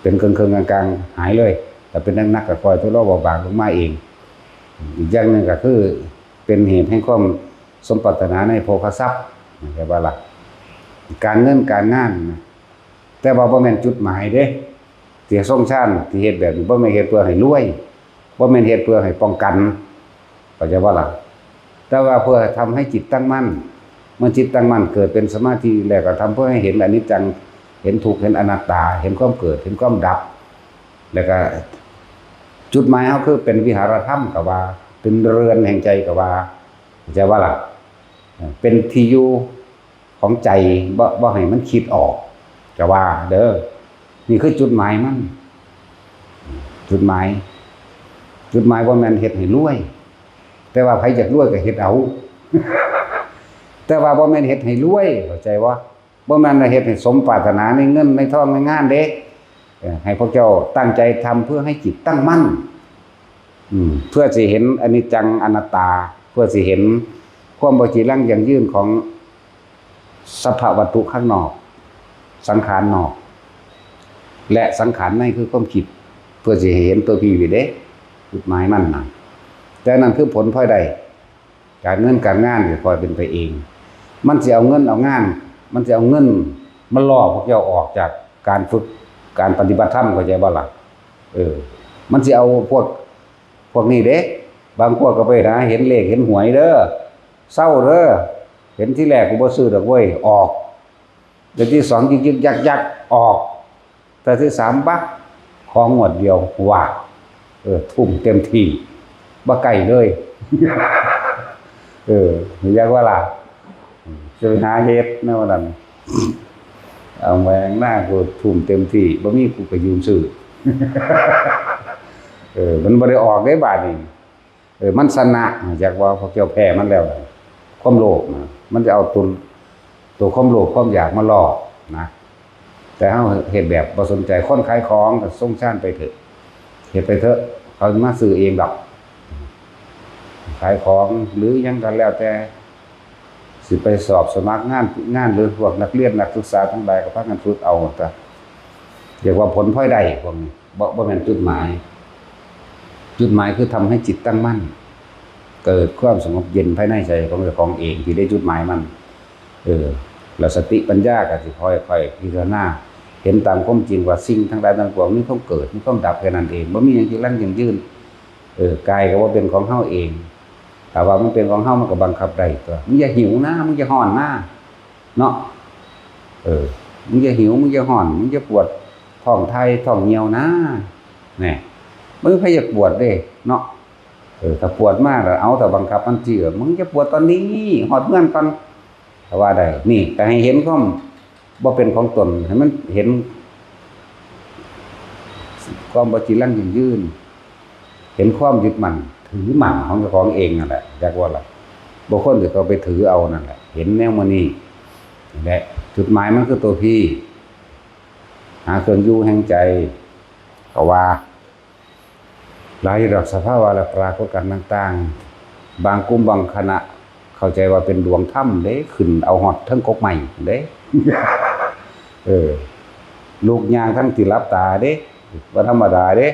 เป็นเครื่องๆกลางๆหายเลยแต่เป็นนักๆก็คอยทุเลาเบาบางลงมาเองอีกอย่างนึงก็คือเป็นเหตุให้ความสมปรารถนาในโภคทรัพย์แปลว่าล่ะการเงินการงานแต่ว่าบ่แม่นจุดหมายเด้ที่ทรงชาติที่เฮ็ดแบบนี้บ่แม่นเฮ็ดเพื่อให้รวยบ่แม่นเฮ็ดเพื่อให้ป้องกันเข้าใจบ่ล่ะแต่ว่าเพื่อทำให้จิตตั้งมั่นเมื่อจิตตั้งมั่นเกิดเป็นสมาธิแล้วก็ทำเพื่อให้เห็นอนิจจังเห็นทุกข์เห็นอนัตตาเห็นความเกิดเห็นความดับแล้วก็จุดหมายเฮาคือเป็นวิหารธรรมก็ว่าเป็นเรือนแห่งใจก็ว่าเข้าใจบ่ล่ะเป็นที่อยู่ของใจบ่ให้มันคิดออกก็ว่าเด้อนี่คือจุดหมายมันจุดหมายว่าแม่นเฮ็ดให้รวยแต่ว่าใครอยากรวยก็เฮ็ดเอา แต่ว่าบ่แม่นเฮ็ดให้รวยเข้าใจบ่บ่แม่นเฮ็ดให้สมปรารถนาในเงินในทองในงานเด้ให้พวกเจ้าตั้งใจทำเพื่อให้จิตตั้งมั่นเพื่อสิเห็นอนิจจังอนัตตาเพื่อสิเห็นความบ่จีรังยั่งยืนของสภาวะวัตถุข้างนอกสังขารนอกและสังขารในคือความคิดเพื่อสิเห็นตัวพี่วิเด้จุดหมายมันน่ะแต่นั่นคือผลพลอยได้การเงินการงานก็คอยเป็นไปเองมันสิเอาเงินเอางานมันสิเอาเงินมาล่อพวกเจ้าออกจากการฝึกการปฏิบัติธรรมเข้าใจบ่ล่ะมันสิเอาพวกนี้เด้บางพวกก็ไปหาเห็นเลขเห็นหวยเด้อเศร้าเด้อเห็นที่แรกกูบ่ซื้อดอกเว้ยออกเดี๋ยวที่สองยึกๆยักๆออกแต่ที่สามบักของงวดเดียวว่าทุ่มเต็มที่บ่ไกลเลยอยากว่าล่ะจะหาเฮ็ดแนวนั้นเอาแหวงหน้ากูทุ่มเต็มที่บ่มีกูก็ยืมซื้อมันบ่ได้ออกได้บาดนี้มันชนะอยากว่าพวกเจ้าแพ้มันแล้วความโลภนะมันจะเอาตัวความโลภความอยากมาล่อนะแต่เฮาเฮ็ดแบบบ่สนใจคนขายของก็ส่งชาติไปเถอะเฮ็ดไปเถอะเขามาซื้อเองดอกขายของหรือยังกันแล้วแต่สิไปสอบสมัครงานหรือพวกนักเรียนนักศึกษาทั้งหลายก็พากันฝึกเอาแต่เรียกว่าผลพลอยได้พวกนี้บ่แม่นจุดหมายคือทำให้จิตตั้งมั่นเกิดความสงบเย็นภายในใจของเจ้าของเองที่ได้จุดหมายมันแล้วสติปัญญาก็สิค่อยๆพิจารณาเห็นตามความจริงว่าสิ่งทั้งหลายทั้งปวงนี้ต้องเกิดมีต้องดับแค่นั้นเองบ่มีหยังที่รั้งยั่งยืนกายก็ว่าเป็นของเฮาเองแต่ว่ามันเป็นของเฮามันก็บังคับได้ตัวมึงอย่าหิวนะมึงอย่าฮ้อนนะเนาะมึงอย่าหิวมึงอย่าฮ้อนมึงอย่าปวดท้องไทยท้องเหี่ยวนะแน่ มึงใครอยากปวดเด้เนาะถ้าปวดมากเอาแต่บังคับมันจี้มึงจะปวดตอนนี้หอดเงื่อนก่อนแต่ว่าได้นี่แต่ให้เห็นความบ่เป็นของตนให้มันเห็นความบ่จีรังยืนเห็นความยึดมั่นถือมั่นของเจ้าของเองนั่นแหละจักว่าล่ะบ่คนที่เขาไปถือเอานั่นแหละเห็นแนวมื้อนี้นี่แหละจุดหมายมันคือตัวพี่หาเครื่องอยู่แห่งใจก็ว่าหลายดอกสภาวะและปรากฏการณ์ต่างๆบางกลุ่มบางคณะเข้าใจว่าเป็นดวงถ้ำเด้ขึ้นเอาฮอดทั้งกกใหม่เด้ลูกยางทั้งที่รับตาเด้บ่ธรรมดาเด้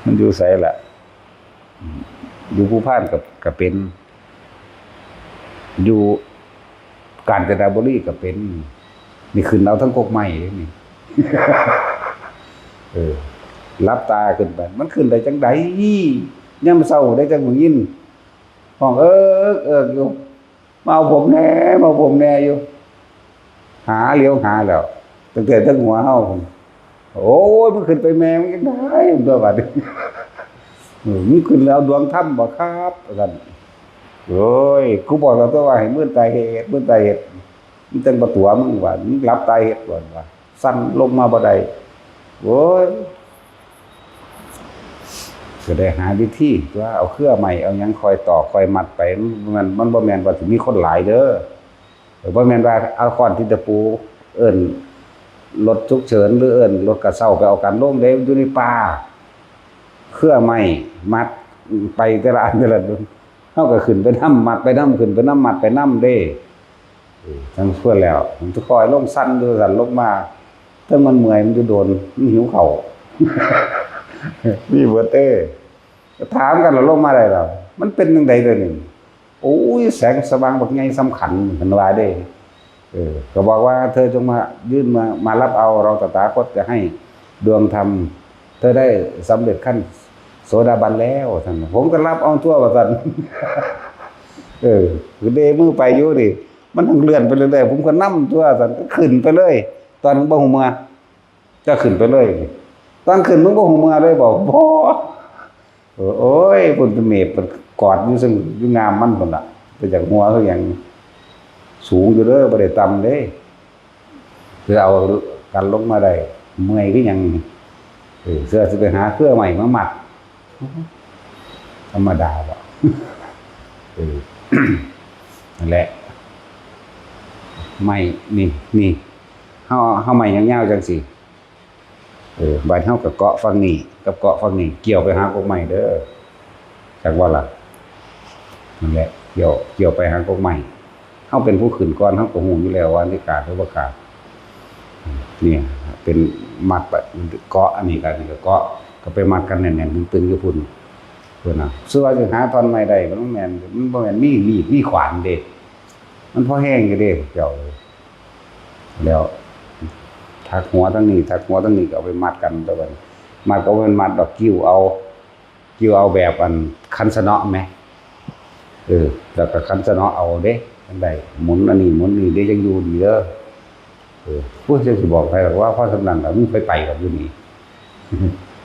มันอยู่ไสล่ะอยู่ผู้พานกับเป็นอยู่กาญจนบุรีก็เป็นนี่ขึ้นเอาทั้งกกใหม่นี่ รับตาขึ้นไปมันขึ้นได้จังไดยามเช้าได้จังหูยินห้องอยู่มาเอาผมแน่อยู่หาเลี้ยวหาแล้วตั้งแต่ตั้งหัวเฮาโอ้ยมันขึ้นไปแม่มันจังได้ตัวบัดนี้มันขึ้นแล้วดวงถ้ำบ่ครับกันโอ้ยกูบอกแล้วตัวว่าให้มื้อตายเฮ็ดมันตั้งบ่ตัวมึงว่ามึงรับตายเฮ็ดก่อนว่าสั่นลงมาบ่ได้โอ้ยก็ได้หาวิธีว่าเอาเครื่องใหม่เอาหยังคอยต่อคอยมัดไปมันบ่แม่นว่าสิมีคนหลายเด้อบ่แม่นว่าเอาค้อนที่ตะปูเอิ้นรถฉุกเฉินหรือเอิ้นรถกระเช้าไปเอากันลงเด้อยู่ในป่าเครื่องใหม่มัดไปแต่ละอันเฮาก็ขึ้นไปนำมัดไปนำขึ้นไปนำมัดไปนำเด้ทั้งเพื่อแล้วมันจะคอยลงสั่นดูสั่นลงมาถ้ามันเมื่อยมันจะโดนมันหิวเข่านี่เบิดถามกันแล้วลงมาได้แล้วมันเป็นจังได๋เด้อนี่โอ้ยแสงสว่างบักใหญ่สำคัญเพิ่นว่าเด้ก็บอกว่าเธอจงมายื่นมารับเอาเราตถาคตจะให้ดวงธรรมเธอได้สำเร็จขั้นโสดาบันแล้วท่านผมก็รับเอาทั่วว่าซั่นคือเดมือไปอยู่ดิมันทั้งเลื่อนไปเรื่อยๆผมก็นำตัวซั่นก็ขึ้นไปเลยตอนบ่ฮู้เมื่อจะขึ้นไปเลยตอนขึ้นมึงบ่ฮู้เมื่อเลยบอกบ่โอ้ยเพิ่นเป็นเมฆเพิ่นกอดอยู่ซึ่งอยู่งามมันพุ่นล่ะไปจากหัวคือหยังสูงอยู่เด้อบ่ได้ต่ำเด้คือเอากันลงมาได้เมื่อยคือหยังเสื้อสิไปหาเครื่องใหม่มามัดธรรมดาบ่นั่นแหละไม่นี่เฮาไม่ยาวๆจังซี่บ้านเฮากับเกาะฝั่งนี้กับเกาะฝั่งนี้เกี่ยวไปหากกใหม่เด้อจักว่าล่ะนั่นแหละเกี่ยวไปหากกใหม่เฮาเป็นผู้ขึ้นก่อนเฮาก็ฮู้อยู่แล้วว่านิกาหรือบ่กาเนี่ยเป็นมัดเกาะอันนี้ก็เกาะก็ไปมัดกันแน่นๆตึงๆอยู่พุ่นเพิ่นน่ะซึ่งว่าจะหาท่อนไม้ได้มันบ่แม่นมีมีดมีขวานเด้มันพอแห้งอยู่เด้เจ้าแล้วถักหัวทั้งนี้ก็เอาไปมัดกันตัวนั้นมัดก็เป็นมัดดอกกิ้วเอาแบบอันคันสะเนาะแหมแล้วก็คันสะเนาะเอาเด้จังได๋หมุนอันนี้หมุนนี่ได้จังอยู่ดีเด้อผู้จะสิบอกให้ว่าพอสำนันแล้วมึงไปกับอยู่นี่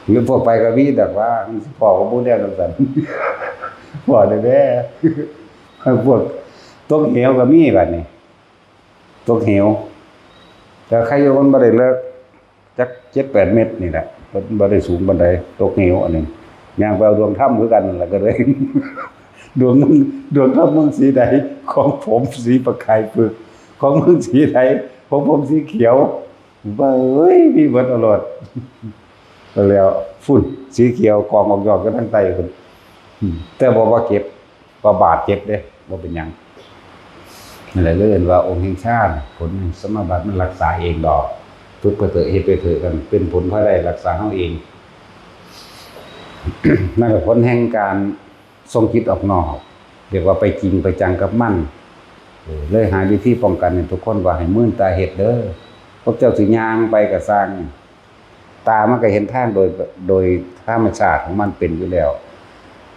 หรือพวกไปกับพี่แต่ว่ามันสิพอกับบ่ได้จังซั่นพอได้แท้พวกตกเหวก็มีบัดนี้ตกเหวแต่ใครอยู่มันบ่ได้เลิกจัก 7-8 เมตรนี่แหละบ่ได้สูงปานใดตกเหวอันนี้ย่างไปเอาดวงถ้ำคือกันนั่นแหละก็เลยดวงถ้ำมึงสีใดของผมสีประกายปึกของมึงสีใดของผมสีเขียวเบ้ยมีเบิดอรดแล้วฝุ่นสีเขียวกองออกยอดกันทั้งใต้พุ่นแต่บ่ว่าเก็บบ่บาดเจ็บเด้บ่เป็นหยังนั่นแหละเอิ้นว่าองค์แห่งชาติผลสมบัติมันรักษาเองดอกทุกประเสริฐเฮ็ดไปเถิดกันเป็นผลพอได้รักษาเฮาเอง นั่นก็ผลแห่งการทรงจิตออกนอกเรียกว่าไปจริงไปจังกับมันเลยหาวิธีป้องกันให้ทุกคนว่าให้มื่นตาเฮ็ดเด้อพวกเจ้าสิย่างไปก็สร้างตามันก็เห็นทางโดยธรรมชาติของมันเป็นอยู่แล้ว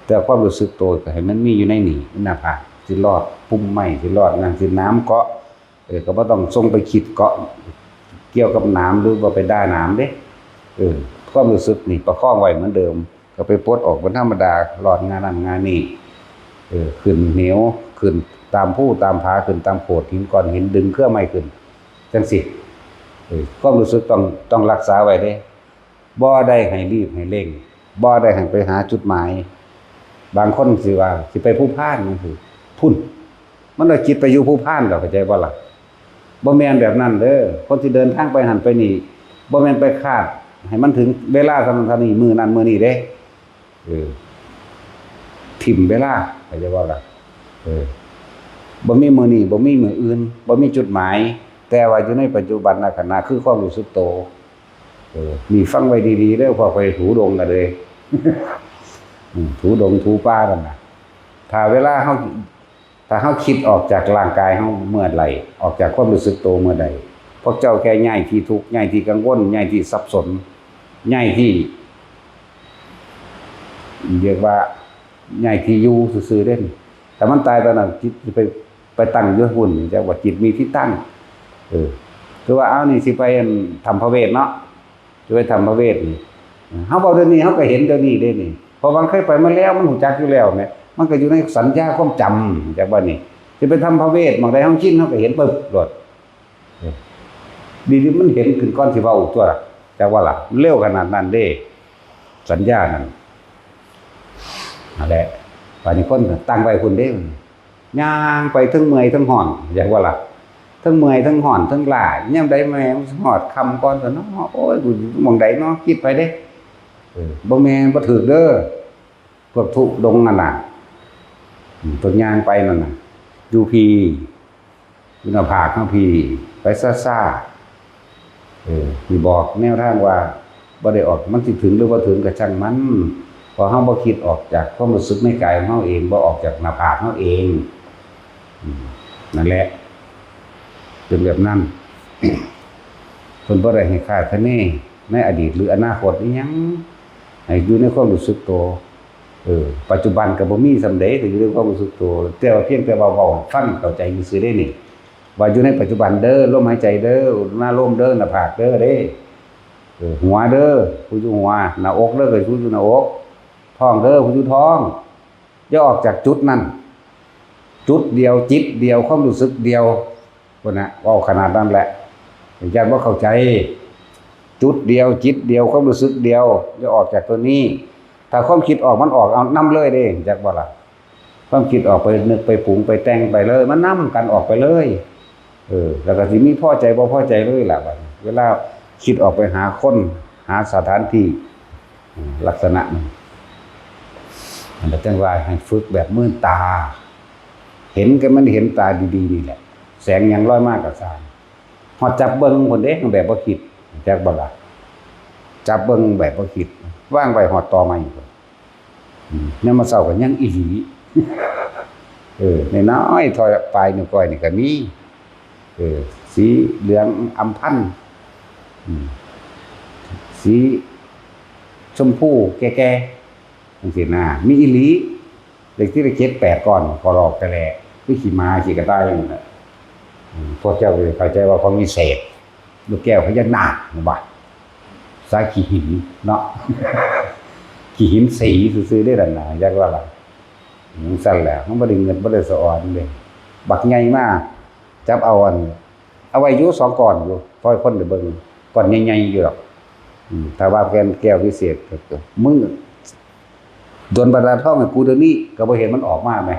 แต่ความรู้สึกตัวก็ให้มันมีอยู่ในนี่หน้าผากสิรอดปุ่มไม้สิรอดนั่นสิน้ำเกาะก็บ่ต้องส่งไปคิดเกาะเกี่ยวกับน้ำหรือว่าไปด่าน้ำเด้ ความรู้สึกนี่ประคองไว้เหมือนเดิมก็ไปปลดออกเป็นธรรมดาหลอดงานนั้นงานนี้ขึ้นเหนียวขึ้นตามผู้ตามผาขึ้นตามโขดหินก้อนหินดึงเครื่องไม้ขึ้นจังสิความรู้สึกต้องรักษาไว้เด้บ่ได้ให้รีบให้เร่งบ่ได้ให้ไปหาจุดหมายบางคนสิว่าสิไปผู้พานนั่นคือพุ่นมันเอาจิตไปอยู่ผู้พานดอกเข้าใจบ่ล่ะบ่แม่นแบบนั้นเด้อคนที่เดินทางไปหันไปนี่บ่แม่นไปคาดให้มันถึงเวลาเท่านั้นเท่านี้มื้อนั้นมื้อนี้เด้ถิ่มเวลาเข้าใจบ่ล่ะบ่มีมื้อนี้บ่มีมื้ออื่นบ่มีจุดหมายแต่ว่าอยู่ในปัจจุบันณขณะคือความรู้สึกโตมีฟังไว้ดีๆเด้อพอไปถูดงกันเลย ถูดงถูป่านั่นน่ะถ้าเวลาเฮาคิดออกจากร่างกายเฮาเมื่อไหร่ออกจากความรู้สึกโตเมื่อใดพวกเจ้าแค่ย้ายที่ทุกข์ย้ายที่กังวลย้ายที่สับสนย้ายที่เรียกว่าย้ายที่อยู่ซื่อๆเด้นแต่มันตายตอนนั้นจิตสิไปตั้งอยู่หุ่นจักว่าจิตมีที่ตั้งคือว่าเอานี่สิไปทำพระเวทเนาะจะไปทำพระเวทนี่เฮาเว้าเดี๋ยวนี้เฮาก็เห็นเดี๋ยวนี้เด้นี่เพราะบางเคยไปมาแล้วมันรู้จักอยู่แล้วแหมมันก็อยู่ในสัญญาความจำจากว่านี่สิไปทำพระเวทบางใดเฮาชินเฮาก็เห็นปึ๊บโลดดีๆมันเห็นขึ้นก่อนสิเว้าตัวจักว่าล่ะเร็วขนาดนั้นเด้สัญญานั่นนั่นแหละป่านนี้คนตั้งไว้พุ่นเด้ย่างไปทั้งเมื่อยทั้งหอนจักว่าล่ะทั้งเมื่อยทั้งห่อนทั้งหลายย่ำใดแม่หอดคำก่อนซะเนาะโอ้ยมองใดเนาะคิดไปเด้บ่แม่นบ่ถูกเด้อพวกทุดงนั่นน่ะพวกย่างไปนั่นน่ะอยู่พีอยู่หน้าผากเฮาพีไปซ่าๆมีบอกแนวทางว่าบ่ได้ออกมันสิถึงหรือบ่ถึงก็ช่างมันพอเฮาบ่คิดออกจากความรู้สึกในกายของเฮาเองบ่ออกจากหน้าผากเฮาเองนั่นแหละเป็นแบบนั้น คนบ่ได้ให้คาดคะเนในอดีตหรืออนาคตอีหยังให้อยู่ในความรู้สึกตัวปัจจุบันก็บ่มีสำเร็จอยู่ในความรู้สึกตัวแต่ว่าเพียงแต่ว่าเว้าฟังเข้าใจซื่อๆได้นี่ว่าอยู่ในปัจจุบันเด้อลมหายใจเด้อหน้าลมเด้อหน้าผากเด้อเด้หัวเด้อผู้อยู่หัวหน้าอกเด้อก็ผู้อยู่หน้าอกท้องเด้อผู้อยู่ท้องอย่าออกจากจุดนั้นจุดเดียวจิตเดียวความรู้สึกเดียวคนน่ะว่าขนาดนั้นแหละญาติว่าเข้าใจจุดเดียวจิตเดียวความรู้สึกเดียวจะออกจากตัวนี้ถ้าความคิดออกมันออกเอานำเลยเด้จักบ่ล่ะความคิดออกไปนึกไปปรุงไปแต่งไปเลยมันนำกันออกไปเลยแล้วก็สิมีพอใจบ่พอใจเลยล่ะบัดเวลาคิดออกไปหาคนหาสถานที่ลักษณะนั้นอันนั้นจังว่าให้ฝึกแบบมื่นตาเห็นกันมันเห็นตาดีๆนี่แหละแสงยังลอยมากกับสารหอดจับเบิ้งคนเด็กแบบบ่คิดจักบ่ล่ะจับเบิ้งแบบบ่คิดว่างไว้หอดต่อมาอยู่เนี่ยมาเศร้ากันยังอีหลีในน้อยถอยปลายนิ้วก้อยนี่ก็มีสีเหลืองอำพันสีชมพูแก่ๆจังซี่นะมีอีหลีเด็กที่ได้7-8ก่อนก็รอกกระแลคือขี่ม้าขี่กระต่ายอย่างนั้นพวกเจ้าเข้าใจว่าเขามีเศษลูกแก้วพญานาคนะบ่สายขี้หินเนาะ ขี้หินสีซื่อๆได้ดันน่ะจักว่าล่ะมันสั่นแหละมันบ่ได้เงินบ่ได้สะอ่อนเลยบักใหญ่มากจับเอาไว้อยู่2ก้อนอยู่พอให้คนได้เบิ่งก้อนใหญ่ๆอยู่หรอกถ้าว่าแก้วพิเศษก็มึงโดนบรรดาท่องให้กูเดี๋ยวนี้ก็บ่เห็นมันออกมาไหม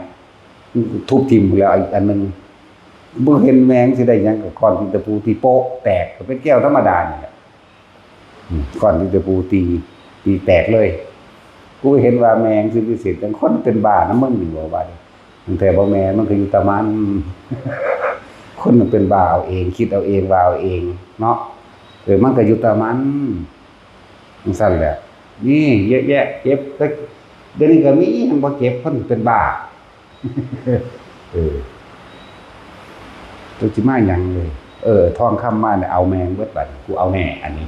ทุบทิ่มแล้วอีกอันนึงบ่เห็นแมงสิได้หยังกับก้อนที่ตะปูที่โป๊ะแตกก็เป็นแก้วธรรมดานี่แหละก้อนที่ตะปูตีแตกเลยกูเห็นว่าแมงสิพิเศษจังคนเป็นบ้านะมึงอยู่ว่าตั้งแต่บ่แม่มันก็อยู่ตะมันคนมันเป็นบ้าเอาเองคิดเอาเองว่าเอาเองเนาะมันก็อยู่ตะมันจังซั่นแหละนี่เยอะแยะเจ็บเดี๋ยวนี้ก็มียังบ่เจ็บคนเป็นบ้าตัวจิมาหยังเลยทองคำมาเนี่ยเอาแมงเบิดบัดกูเอาแน่อันนี้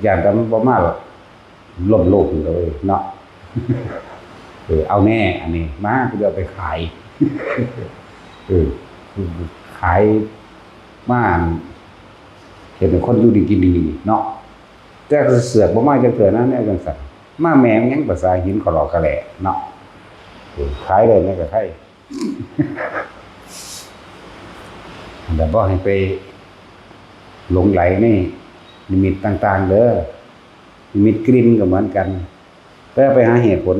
อย่างกันมันบ่มาหรอกล่มโลกเลยเนาะเอาแน่อันนี้มากูจะเอาไปขายขายมาเห็นคนอยู่ดีกินดีเนาะ แต่เสือกบ่มาจังเถื่อนะเนี่ยจังซั่นมาแม่งยังภาษาหินขอหลอกกะแหล่เนาะขายเลยนี่ก็ใครแต่บ่ให้ไปหลงไหลนี่นิมิตต่างๆเด้อนิมิตกลิ่นก็เหมือนกันแต่ไปหาเหตุผล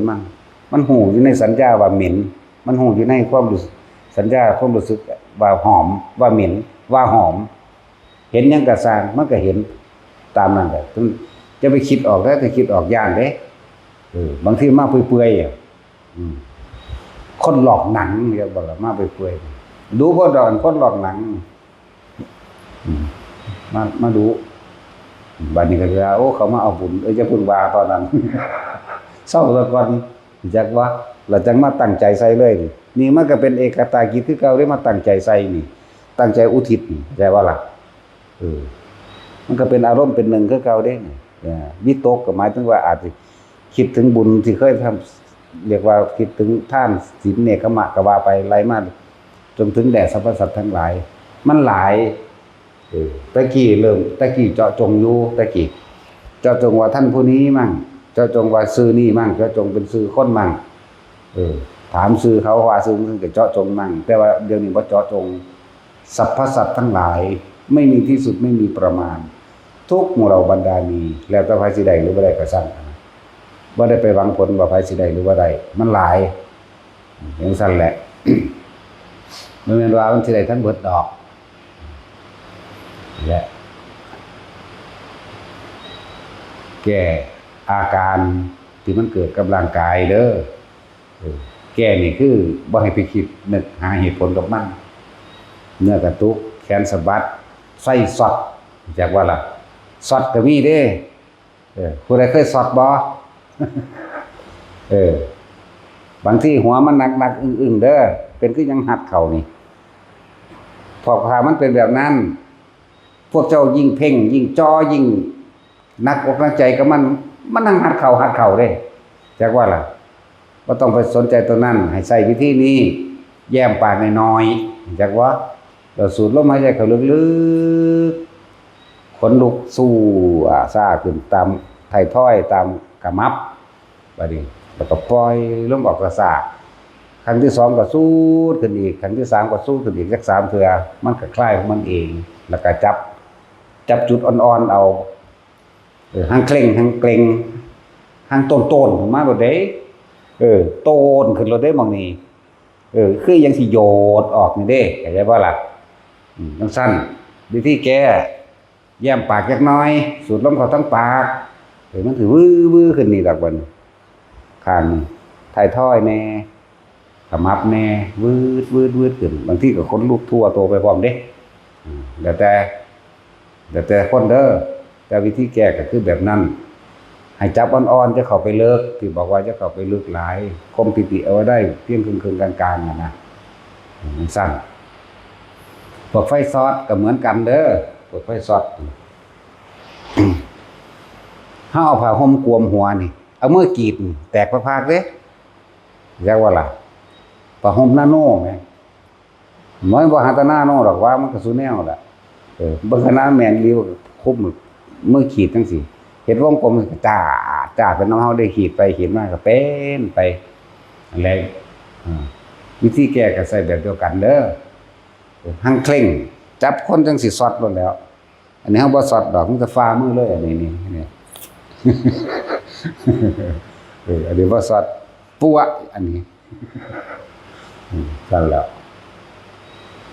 มันหูอยู่ในสัญญาว่าเหม็นมันหูอยู่ในความรู้สัญญาความรู้สึกว่าหอมว่าเหม็นว่าหอมเห็นยังกระสร้างมันก็เห็นตามนั้นแหละจะไปคิดออกแล้วจะคิดออกย่านเด้บางทีมาเปื่อยๆคนหลอกหนังเรียกว่ามาเปื่อยๆดูบ่ดอนคนหลอกหนังมาดูบัดนี้ก็จะโอ้เขามาเอาบุญจะพึ่งว่าตอนนั้นเศร้าตะก่อนจักว่าเราจังมาตั้งใจใส่เลยนี่มันก็เป็นเอกตากิจคือเก่าได้มาตั้งใจใส่นี่ตั้งใจอุทิศนี่ใช่ว่าล่ะมันก็เป็นอารมณ์เป็นหนึ่งคือเก่าเด้วิตกก็หมายถึงว่าอาจจะคิดถึงบุญที่เคยทำเรียกว่าคิดถึงท่านศีลเนกขมะก็ว่าไปไล่มาจนถึงแด่สรรพสัตว์ทั้งหลายมันหลายตะกี้เจาะจงอยู่ตะกี้เจาะจงว่าท่านผู้นี้มั่งเจาะจงว่าซื้อนี่มั่งเจาะจงเป็นซื้อคนมั่งถามซื้อเขาว่าซื้อมันก็เจาะจงมั่งแต่ว่าเดี๋ยวนี้บ่เจาะจงสรรพสัตว์ทั้งหลายไม่มีที่สุดไม่มีประมาณทุกหมู่เราบรรดามีแล้วแต่ไผสิได้หรือบ่ได้ก็ซั่นบ่ได้ไปหวังผลว่าไผสิได้หรือบ่ได้มันหลายอย่างซั่นแหละ บ่แม่นว่ามันสิได้ทั้งเบิดดอกและแก้อาการที่มันเกิดกับร่างกายเด้อแก้นี่คือบ่ให้ไปคิดนึกหาเหตุผลกับมันเนื้อกระตุกแขนสะบัดไส้สอดจากว่าล่ะสอดก็มีเด้ผู้ใดเคยสอดบ่บางที่หัวมันหนักๆอึ้งๆเด้อเป็นคือยังหัดเข่านี่พอพามันเป็นแบบนั้นพวกเจ้ายิ่งเพ่งยิ่งจ้อยิ่งนักอกนักใจกับมันนั่งหัดเข่าเด้จากว่าล่ะบ่ต้องไปสนใจตัวนั้นให้ใส่วิธีนี้แย้มปากน้อยๆจากว่าเราสูดลมหายใจเข้าลึกๆขนลุกสู้ซ่าขึ้นตามไททอยตามกระมับบัดนี้แล้วก็ปล่อยลมออกกระสากครั้งที่2ก็สูดขึ้นอีกครั้งที่3ก็สูดขึ้นอีกสัก3เทื่อมันก็คลายของมันเองแล้วก็จับจุดอ่อนๆเอาหางเคร่งหางเกร็งหางต้นมาบ่ได้โตนขึ้นรถได้บางนี้คือยังสิโยดออกนี่เด้เข้าใจบ่ล่ะจังซั่นวิธีแก้แย้มปากจักหน่อยสูดลมเข้าทั้งปากมันสิวื้อขึ้นนี่ดอกบัดข้างไททอยแน่ขมับแน่วืดขึ้นบางทีก็คนลุกทั่วโตไปพร้อมเด้แต่คนเด้อแต่วิธีแก้ก็คือแบบนั้นให้จับอ่อนๆจะเข้าไปเลิกที่บอกว่าจะเข้าไปลึกหลายคมปิติเอาไว้ได้เพียงครึ่งๆกลางๆนะสั้นพวกไฟซอสก็เหมือนกันเด้อพวกไฟซอสเฮาเอาผ้าห่มกวมหัวนี่เอามือกรีดแตกพากๆเด้เรียกว่าล่ะผ้าห่มนาโน่แม่น้อยบ่หาตานาโน่ดอกว่ามันก็สุแนวล่ะบางคณะแม่นรีวคุบมือขีดจังซี่เห็นวงกลมจ้าเป็นน้องเฮาได้ขีดไปขีดมาก็เป็นไปอะไรวิธีแก้ก็ใส่แบบเดียวกันเด้อหังเคร่งจับคนจังสิสอดลงแล้วอันนี้เฮาบ่สอดดอกมันจะฟ้ามือเลยอันนี้อันนี้บ่สอดปัวอันนี้นั่นแหละ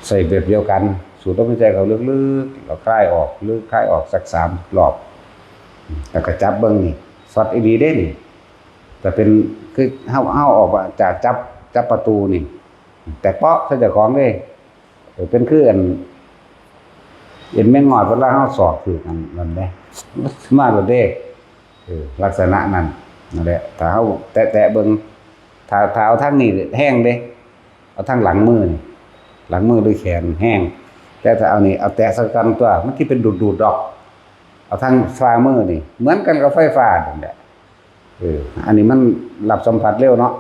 ใส่แบบเดียวกันสูดลมหายใจเข้าลึกๆแล้วคลายออกลึกคลายออกสัก3รอบแล้วก็จับเบิ่งนี่สอดอีหลีเด้นี่แต่เป็นคือเฮาออกจากจับประตูนี่แต่เปาะซะเจ้าของเด้เป็นคืออันเห็นแม่งอดเวลาเฮาสอดคือกันนั่นแหละมาบ่เด้ลักษณะนั้นนั่นแหละถ้าเฮาแตะเบิ่งถ้าเอาทางนี้แห้งเด้เอาทางหลังมือนี่หลังมือด้วยแขนแห้งแต่ถ้าเอานี่เอาแตะสักกันตัวมันที่เป็นดูดดอกเอาทางฝ่ามือนี่เหมือนกันกับไฟฟ้านั่นแหละอันนี้มันรับสัมผัสเร็วเนาะ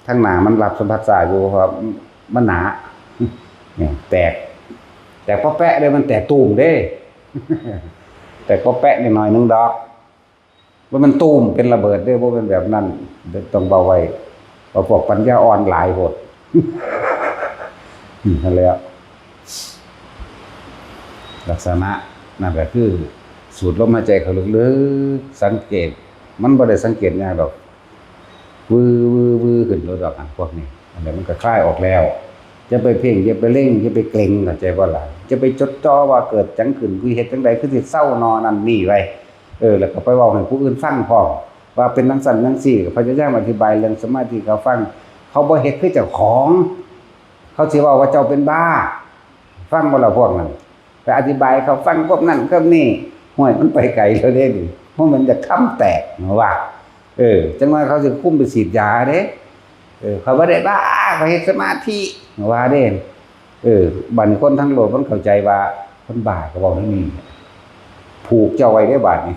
ทางหน้ามันรับสัมผัสช้าอยู่เพราะมันหนาเนี่ยแตกพอแปะเลยมันแตกตูมเด้ แต่ก็แปะนิดหน่อยนึงดอกว่ามันตูมเป็นระเบิดได้บ่เป็นแบบนั้นต้องเบาไว้เพราะพวกปัญญาอ่อนหลายโพดนั่นแหละลักษณะนั่นก็คือสูดลมหายใจเข้าลึกๆสังเกตมันบ่ได้สังเกตยากดอกวือขึ้นรถดอกอันพวกนี้อันนี้มันก็คลายออกแล้วจะไปเพ่งจะไปเร่งจะไปเกร็งเข้าใจบ่ล่ะจะไปจดจ่อว่าเกิดจังขึ้นคือเฮ็ดจังใดคือสิเศร้านอนั่นนี่ไว้แล้วก็ไปเว้าให้ผู้อื่นฟังพร้อมว่าเป็นจังซั่นจังซี่พยายามอธิบายเรื่องสมาธิเขาฟังเขาบ่เฮ็ดคือเจ้าของเขาสิเว้าว่าเจ้าเป็นบ้าฟังบ่ล่ะพวกนั้นไปอธิบายเขาฟังพวกนั้นพวกนี้ห้วยมันไปไกลแล้วเด้นี่เพราะมันจะค้ำแตกว่าจังว่าเขาสิคุมไปฉีดยาเด้เขาบ่ได้บ้าเขาเฮ็ดสมาธิว่าเด้บัดนี้คนทั้งโลกมันเข้าใจว่าคนบ้าก็เว้าอย่างนี้ผูกเจ้าไว้ได้บาดนี้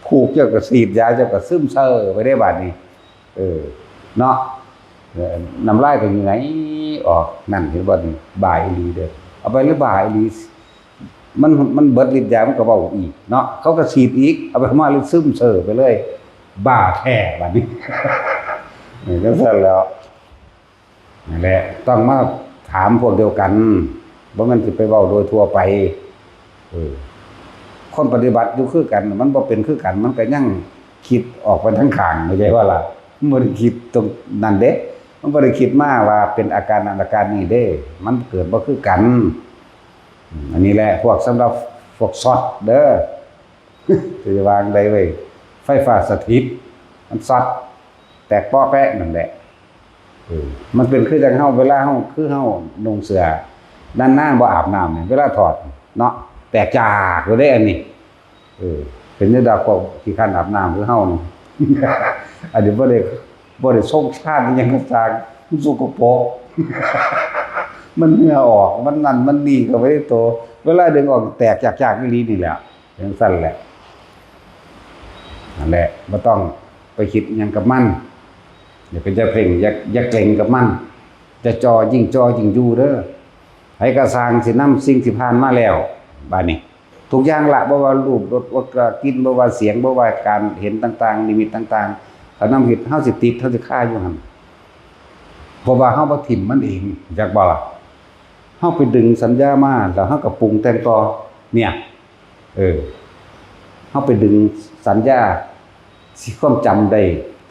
ผูกเจ้าก็ฉีดยาเจ้าก็ซึมเซอไว้ได้บาดนี้เนาะน้ำลายก็อยู่ไหนออกนั่นเห็นบ่นี่บ่ายอีหลีเด้อเอาไปหรือบ่ายอีหลีมันเบิดฤทธิ์ยามันก็เว้าอีกเนาะเขาก็ฉีดอีกเอาไปมาเลยซึมเซอไปเลยบ้าแท้บาดนี้ นี่ก็ซั่นแล้วนั่นแหละต้องมาถามพวกเดียวกันบ่แม่นสิไปเว้าโดยทั่วไปคนปฏิบัติอยู่คือกันมันบ่เป็นคือกันมันก็ยังคิดออกไปทั้งข้างเข้าใจว่าล่ะมันบ่ได้คิดตรงนั้นเด้มันบ่ได้คิดมาว่าเป็นอาการนั้นอาการนี้เด้มันเกิดบ่คือกันอันนี้แหละพวกสำหรับพวกช็อตเด้อจะวางได้ไว้ไฟฟ้าสถิตมันช็อตแตกป้อแปะนั่นแหละมันเป็นคือจังเฮาเวลาเฮาคือเฮานุ่งเสื้อด้านหน้าบ่อาบน้ำเนี่ยเวลาถอดเนาะแตกจากอยู่ได้อันนี้เป็นเนื้อดาวก็ขี้คันอาบน้ำคือเฮานี่ อันนี้บ่ได้ส่งชาติยังจางมันสกปรก มันเหงื่อออกมันนั่นมันนี่ก็ไม่ได้โตเวลาดึงออกแตกจากอีหลีนี่แหละจังซั่นแหละนั่นแหละบ่ต้องไปคิดหยังกับมันอย่าไปจะเพ่งอย่าเกร็งกับมันจะจอยิ่งอยู่เด้อให้กระสร้างสินำสิ่งที่ผ่านมาแล้วบัดนี้ทุกอย่างละบ่ว่ารูปรสว่ากลิ่นบ่ว่าเสียงบ่ว่าการเห็นต่างๆนิมิตต่างๆถ้านำเฮ็ดเฮาสิติดเฮาสิคาอยู่หั่นเพราะว่าเฮาบ่ทิ่มมันเองจักบ่ล่ะเฮาไปดึงสัญญามาแล้วเฮาก็ปรุงแต่งต่อเนี่ยเฮาไปดึงสัญญาสิความจำได้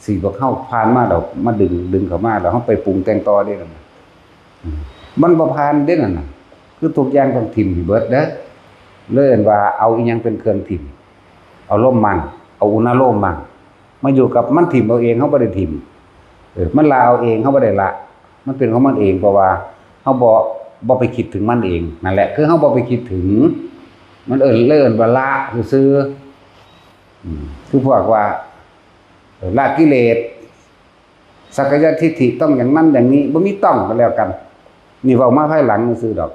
สิบ่เข้าผ่านมาแล้วมาดึงเข้ามาแล้วเฮาไปปรุงแต่งต่อได้นั่นมันบ่ผ่านเด้นั่นน่ะคือทุกอย่างต้องทิ่มให้เบิดเด้อเลยว่าเอาอีหยังเป็นเครื่องทิ่มเอาลมมันเอาอุณหโลมมันมาอยู่กับมันทิ่มเอาเองเฮาบ่ได้ทิ่มมันละเอาเองเฮาบ่ได้ละมันเป็นของมันเองเพราะว่าเฮาบ่ไปคิดถึงมันเองนั่นแหละคือเฮาบ่ไปคิดถึงมันเอิ้นว่าละซื่อคือพวกว่าละกิเลสสักกายทิฏฐิต้องอย่างนั้นอย่างนี้บ่มีต้องก็แล้วกันนี่เว้ามาภายหลังซื่อดอก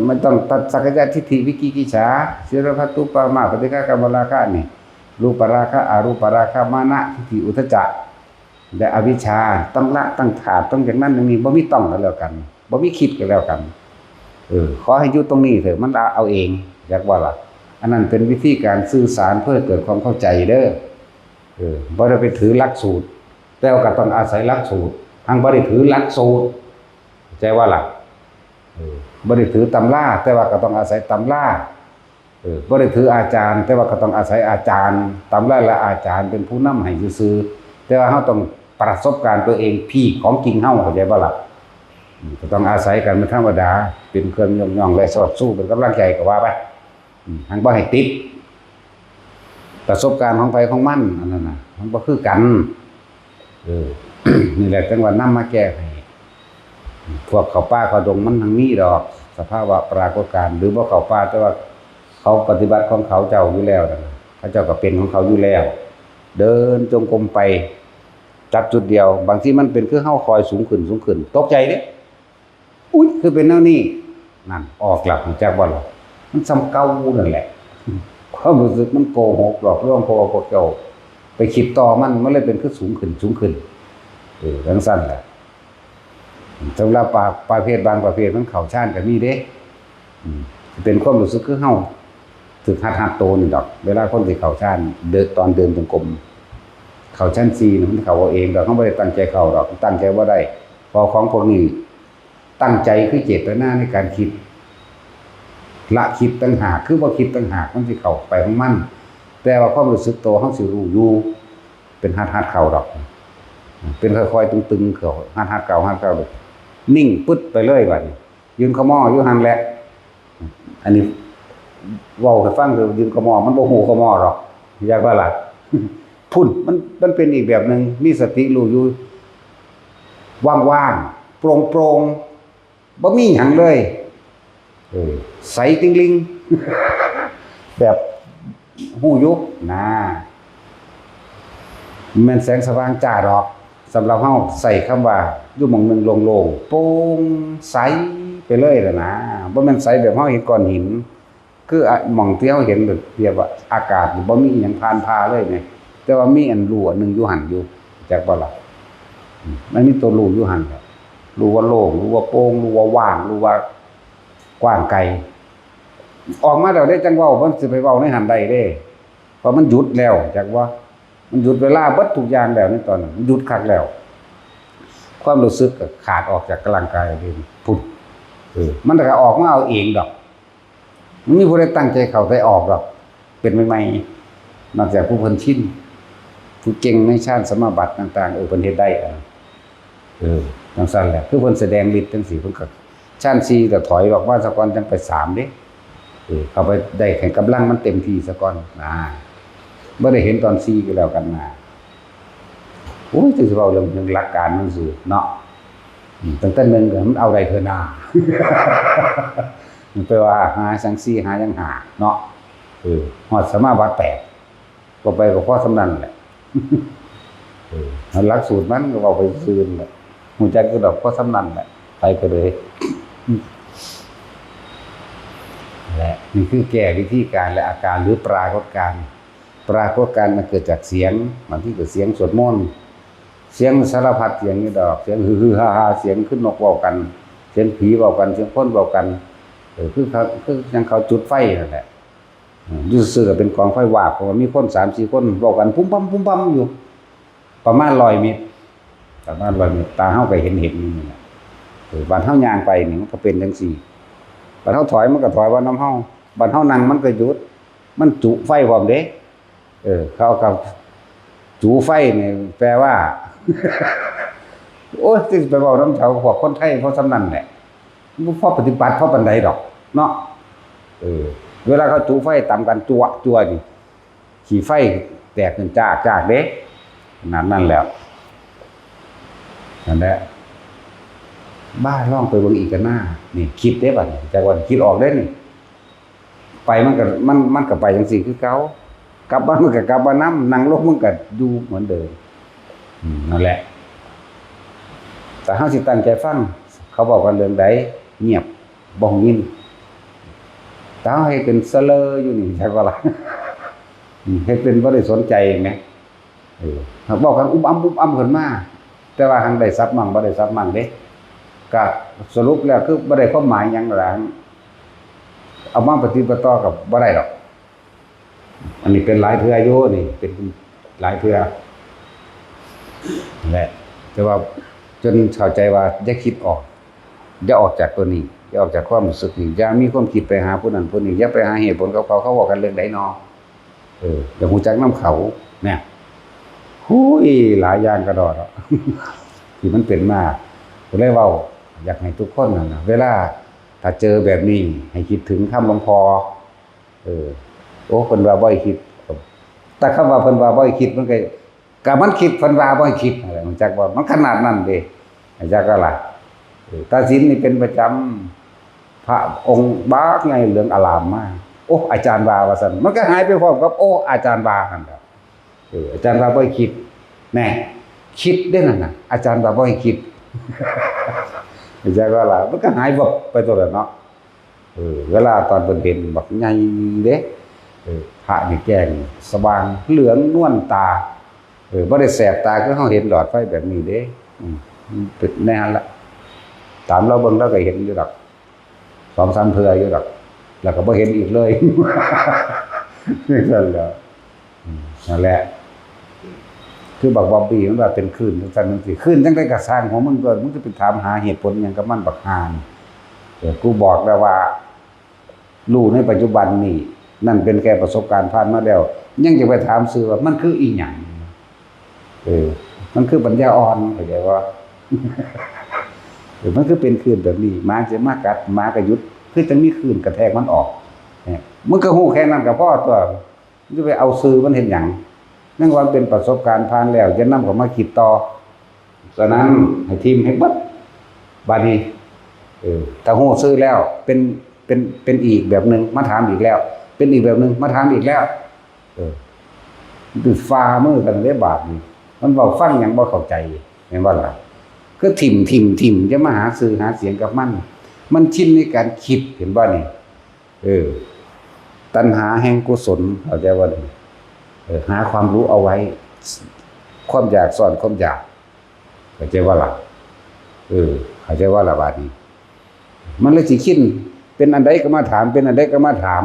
ไม่ต้องตัดสักกายทิฏฐิวิกิกิจฉาศิรพัตตุปามาปฏิฆากรรมราคะนี่รูปราคะอรูปราคะมานะทิฏฐิอุทธัจจะและอวิชชาต้องละต้องขาดต้องอย่างนั้นอย่างนี้บ่มีต้องก็แล้วกันบ่มีคิดก็แล้วกันขอให้อยู่ตรงนี้เถอะมันเอาเองอยากว่าล่ะอันนั้นเป็นวิธีการสื่อสารเพื่อเกิดความเข้าใจเด้อบ่ได้ไปถือหลักสูตรแต่ก็ต้องอาศัยหลักสูตรทางบ่ได้ถือหลักสูตรใจว่าล่ะบ่ได้ถือตำราแต่ว่าก็ต้องอาศัยตำราบ่ได้ถืออาจารย์แต่ว่าก็ต้องอาศัยอาจารย์ตำราและอาจารย์เป็นผู้นำให้ซื่อๆแต่ว่าเฮาต้องประสบการณ์ตัวเองพี่ของจริงเฮาเข้าใจบ่ล่ะก็ต้องอาศัยกันเป็นธรรมดาเป็นเครื่องย่องๆและสอดสู้เป็นกำลังใจก็ว่าไปทางบ่ให้ติดประสบการณ์ของไผของมันอันนั้นน่ะมันบ่คือกันนี่แหละจังว่านำมาแก้ให้พวกเขาป่าเขาดงมันทั้งมีดอกสภาวะปรากฏการณ์หรือบ่เขาป่าแต่ว่าเขาปฏิบัติของเขาเจ้าอยู่แล้วนะเขาเจ้าก็เป็นของเขาอยู่แล้วเดินจงกรมไปจับจุดเดียวบางทีมันเป็นคือเฮาคอยสูงขึ้นตกใจเด้อุ๊ยคือเป็นแนวนี้นั่นออกหลักจักบ่ล่ะมันซ้ำเก่านั่นแหละความรู้สึกมันโกหกหลอกลวงพอเก่าไปคิดต่อมันเลยเป็นคือสูงขึ้นจังซั่นแหละสำหรับประเภทบางประเภทมันเข้าฌานก็มีเด้เป็นความรู้สึกคือเฮา ถึกหัดโตนี่ดอกเวลาคนสิเข้าฌานเดินตอนเดินจงกรมเข้าชั้น4นี่มันเข้าเอาเองดอกเขาบ่ได้ตั้งใจเข้าดอกตั้งใจบ่ได้พอของพวกนี้ตั้งใจคือเจตนาในการคิดละคิดต่างหากคือบ่คิดต่างหากมันสิเข้าไปของมันแต่ว่าความรู้สึกโตเฮาสิรู้อยู่เป็นหัดเข้าดอกเป็นค่อยๆตึงๆเข้าหัดเก่านิ่งปึ๊ดไปเลยบัดนี้ยืนขม้ออยู่หั่นแหละอันนี้เว้าให้ฟังคือยืนขม้อมันบ่ฮู้ขม้อหรอกอยากว่าล่ะพุ่นมันเป็นอีกแบบนึงมีสติรู้อยู่ว่างๆโปร่งๆบ่มีหยังเลยใสติงลิงแบบฮู้ยุบนะแม่นแสงสว่างจ้าดอกสำหรับเฮาใส่คำว่าอยู่หม่องนึงโล่งๆโปร่งใสไปเลยล่ะนะบ่แม่นใสแบบเฮาเห็นก้อนหินคือหม่องที่เฮาเห็นแบบเรียกว่าอากาศบ่มีหยังผ่านพาเลยแหมแต่ว่ามีอันรู้อันนึงอยู่หั่นอยู่จักบ่ล่ะมันมีตัวรู้อยู่หั่นรู้ว่าโล่งรู้ว่าโปร่งรู้ว่าว่างรู้ว่ากว้างไกลออกมาแล้วได้จังเว้ามันสิไปเว้าในหั่นได้เด้เพราะมันหยุดแล้วจักว่ามันหยุดเวลาเบิดทุกอย่างแล้วในตอนนั้นมันหยุดคักแล้วความรู้สึกก็ขาดออกจากร่างกายเลยพุ่นมันก็ออกมาเอาเองดอกมันมีผู้ใดตั้งใจเข้าได้ออกดอกเป็นใหม่ๆนอกจากผู้เพิ่นชินผู้เก่งในฌานสมาบัติต่างๆเพิ่นเฮ็ดได้จังซั่นแหละคือเพิ่นแสดงฤทธิ์จังซี่เพิ่นก็ฌาน4ก็ถอยออกมาซะก่อนจังไป3เด้เข้าไปได้แข่งกำลังมันเต็มที่ซะก่อนบ่ได้เห็นตอน4ก็แล้วกันนะโอ้ยสิเว้าเรื่องหลักการมันซื่อเนาะตั้งแต่1ก็มันเอาได้เทื่อหน้ามันไปว่าหาสัง4หายังหาเนาะฮอดสมาบัติ8ก็ไปก็พอสำนั้นแหละหลักสูตรมันก็เว้าไปซื่อนั่นแหละฮู้จักคือดอกพอสำนั้นแหละไปก็เลยและนี่คือแก้วิธีการและอาการหรือปรากฏการณ์มันเกิดจากเสียงบางทีก็เสียงสวดมนต์เสียงสารพัดเสียงนี่ดอกเสียงฮือๆฮ่าๆเสียงขึ้นนกเว้ากันเสียงผีเว้ากันเสียงคนเว้ากันคือจังเขาจุดไฟนั่นแหละอยู่ซื่อๆก็เป็นกองไฟวาบเพราะว่ามีคน 3-4 คนเว้ากันปุ้มปั๊มอยู่ประมาณ100 เมตรตาเฮาก็เห็นนี่แหละบ้านเฮาย่างไปนี่มันก็เป็นจังซี่บ้านเฮาถอยมันก็ถอยว่าน้ำเฮาบ้านเฮานั่งมันก็หยุดมันจุไฟพร้อมเด้เขากับจุไฟนี่แปลว่าโอ้ยสิไปเว้านำเขาพวกคนไทยเขาสำนั้นแหละบ่พอปฏิบัติเขาปานใดดอกเนาะเวลาเขาจุไฟตามกันจั่วนี่ขี้ไฟแตกขึ้นจากเด้นั่นแล้วนั่นแหละบ้าล่องไปเบิ่งอีกกันหน้านี่คิดได้บัดนี้จากวันคิดออกได้นี่ไปมันก็ไปจังซี่คือเก่ากลับบ้านมันก็กลับบ้านนั่งลงมันก็อยู่เหมือนเดิมนั่นแหละแต่เฮาสิตั้งใจฟังเขาบอกว่าเรื่องใดเงียบบ่ยินแต่เฮาให้เป็นเสลออยู่นี่จักว่าล่ะให้เป็นบ่ได้สนใจแหมเฮาบอกกันอุ้มอ้ำขึ้นมาแต่ว่าหังได้ทรัพย์มั่งบ่ได้ทรัพย์มั่งเด้ก็สรุปแล้วคือบ่ได้ความหมายหยังล่ะเอามาปฏิบัติต่อกับบ่ได้ดอกอันนี้เป็นหลายเทื่ออยู่นี่เป็นหลายเทื่อแหละแต่ว่าจนเข้าใจว่าอย่าคิดออกอย่าออกจากตัวนี้อย่าออกจากความรู้สึกนี้อย่ามีความคิดไปหาผู้นั้นผู้นี้อย่าไปหาเหตุผลเขาบอกกันเรื่องใดเนาะอย่าฮู้จักนำเขาเนี่ยหูยหลายอย่างกระดอดที่มันเป็นมาก็เลยเว้าอยากให้ทุกคนนั่นน่ะเวลาถ้าเจอแบบนี้ให้คิดถึงคำหลวงพ่อโอ้เพิ่นว่าบ่ให้คิดแต่คำว่าเพิ่นว่าบ่ให้คิดมันก็มันคิดเพิ่นว่าบ่ให้คิดอะไรมันจักว่ามันขนาดนั้นเด้จักก็ล่ะตาศีลนี่เป็นประจำพระองค์บากไงเหลืองอลามมากโอ้อาจารย์ว่าซั่นมันก็หายไปพร้อมกับโอ้อาจารย์ว่าหั่นแหละอาจารย์ว่าบ่ให้คิดแน่คิดได้นั่นน่ะอาจารย์ว่าบ่ให้คิดจักว่าล่ะมันก็หายวับไปตัวแล้วเนาะเวลาตอนเพิ่นเป็นบักใหญ่เด้พระนี่แจ้งสว่างเหลืองนวลตาบ่ได้แสบตาคือเฮาเห็นหลอดไฟแบบนี้เด้เป็นแน่หั่นล่ะตามเราเบิ่งเราก็เห็นอยู่ดอก 2-3 เทื่ออยู่ดอก แล้วก็บ่เห็นอีกเลยนั่นแหละนั่นแหละคือบักบอบบี้มันว่าเป็นคลื่นจังซี่คลื่นจังได๋ก็สร้างของมึงก็มึงจะไปถามหาเหตุผลหยังกับมันบักห่านกูบอกแล้วว่ารู้ในปัจจุบันนี่นั่นเป็นแค่ประสบการณ์ผ่านมาแล้วยังจะไปถามซื่อว่ามันคืออีหยังมันคือปัญญาอ่อนเข้าใจว่ามันคือเป็นคลื่นแบบนี้ม้าจะมากัดม้าก็หยุดคือจังมีคลื่นกระแทกมันออกมึงก็ฮู้แค่นั้นก็พอตัวมึงจะไปเอาซื่อมันเฮ็ดหยังนั่นว่าเป็นประสบการณ์ผ่านแล้วจะนำเข้ามาคิดต่อฉะนั้นให้ทีมให้เบิดบัดนี้ถ้าฮู้ซื่อแล้วเป็นอีกแบบนึงมาถามอีกแล้วเป็นอีกแบบนึงมาถามอีกแล้วคือฟ้ามือกันเด้บาดนี่มันเว้าฟังหยังบ่เข้าใจแม่นบ่ล่ะคือถิ่มจะมาหาสื่อหาเสียงกับมันชินในการคิดเห็นบ่นี่ตัณหาแห่งกุศลเข้าใจว่าหาความรู้เอาไว้ความอยากซ่อนความอยากเข้าใจว่าล่ะเข้าใจว่าล่ะบาดนี้มันเลยสิคิดเป็นอันใดก็มาถามเป็นอันใดก็มาถาม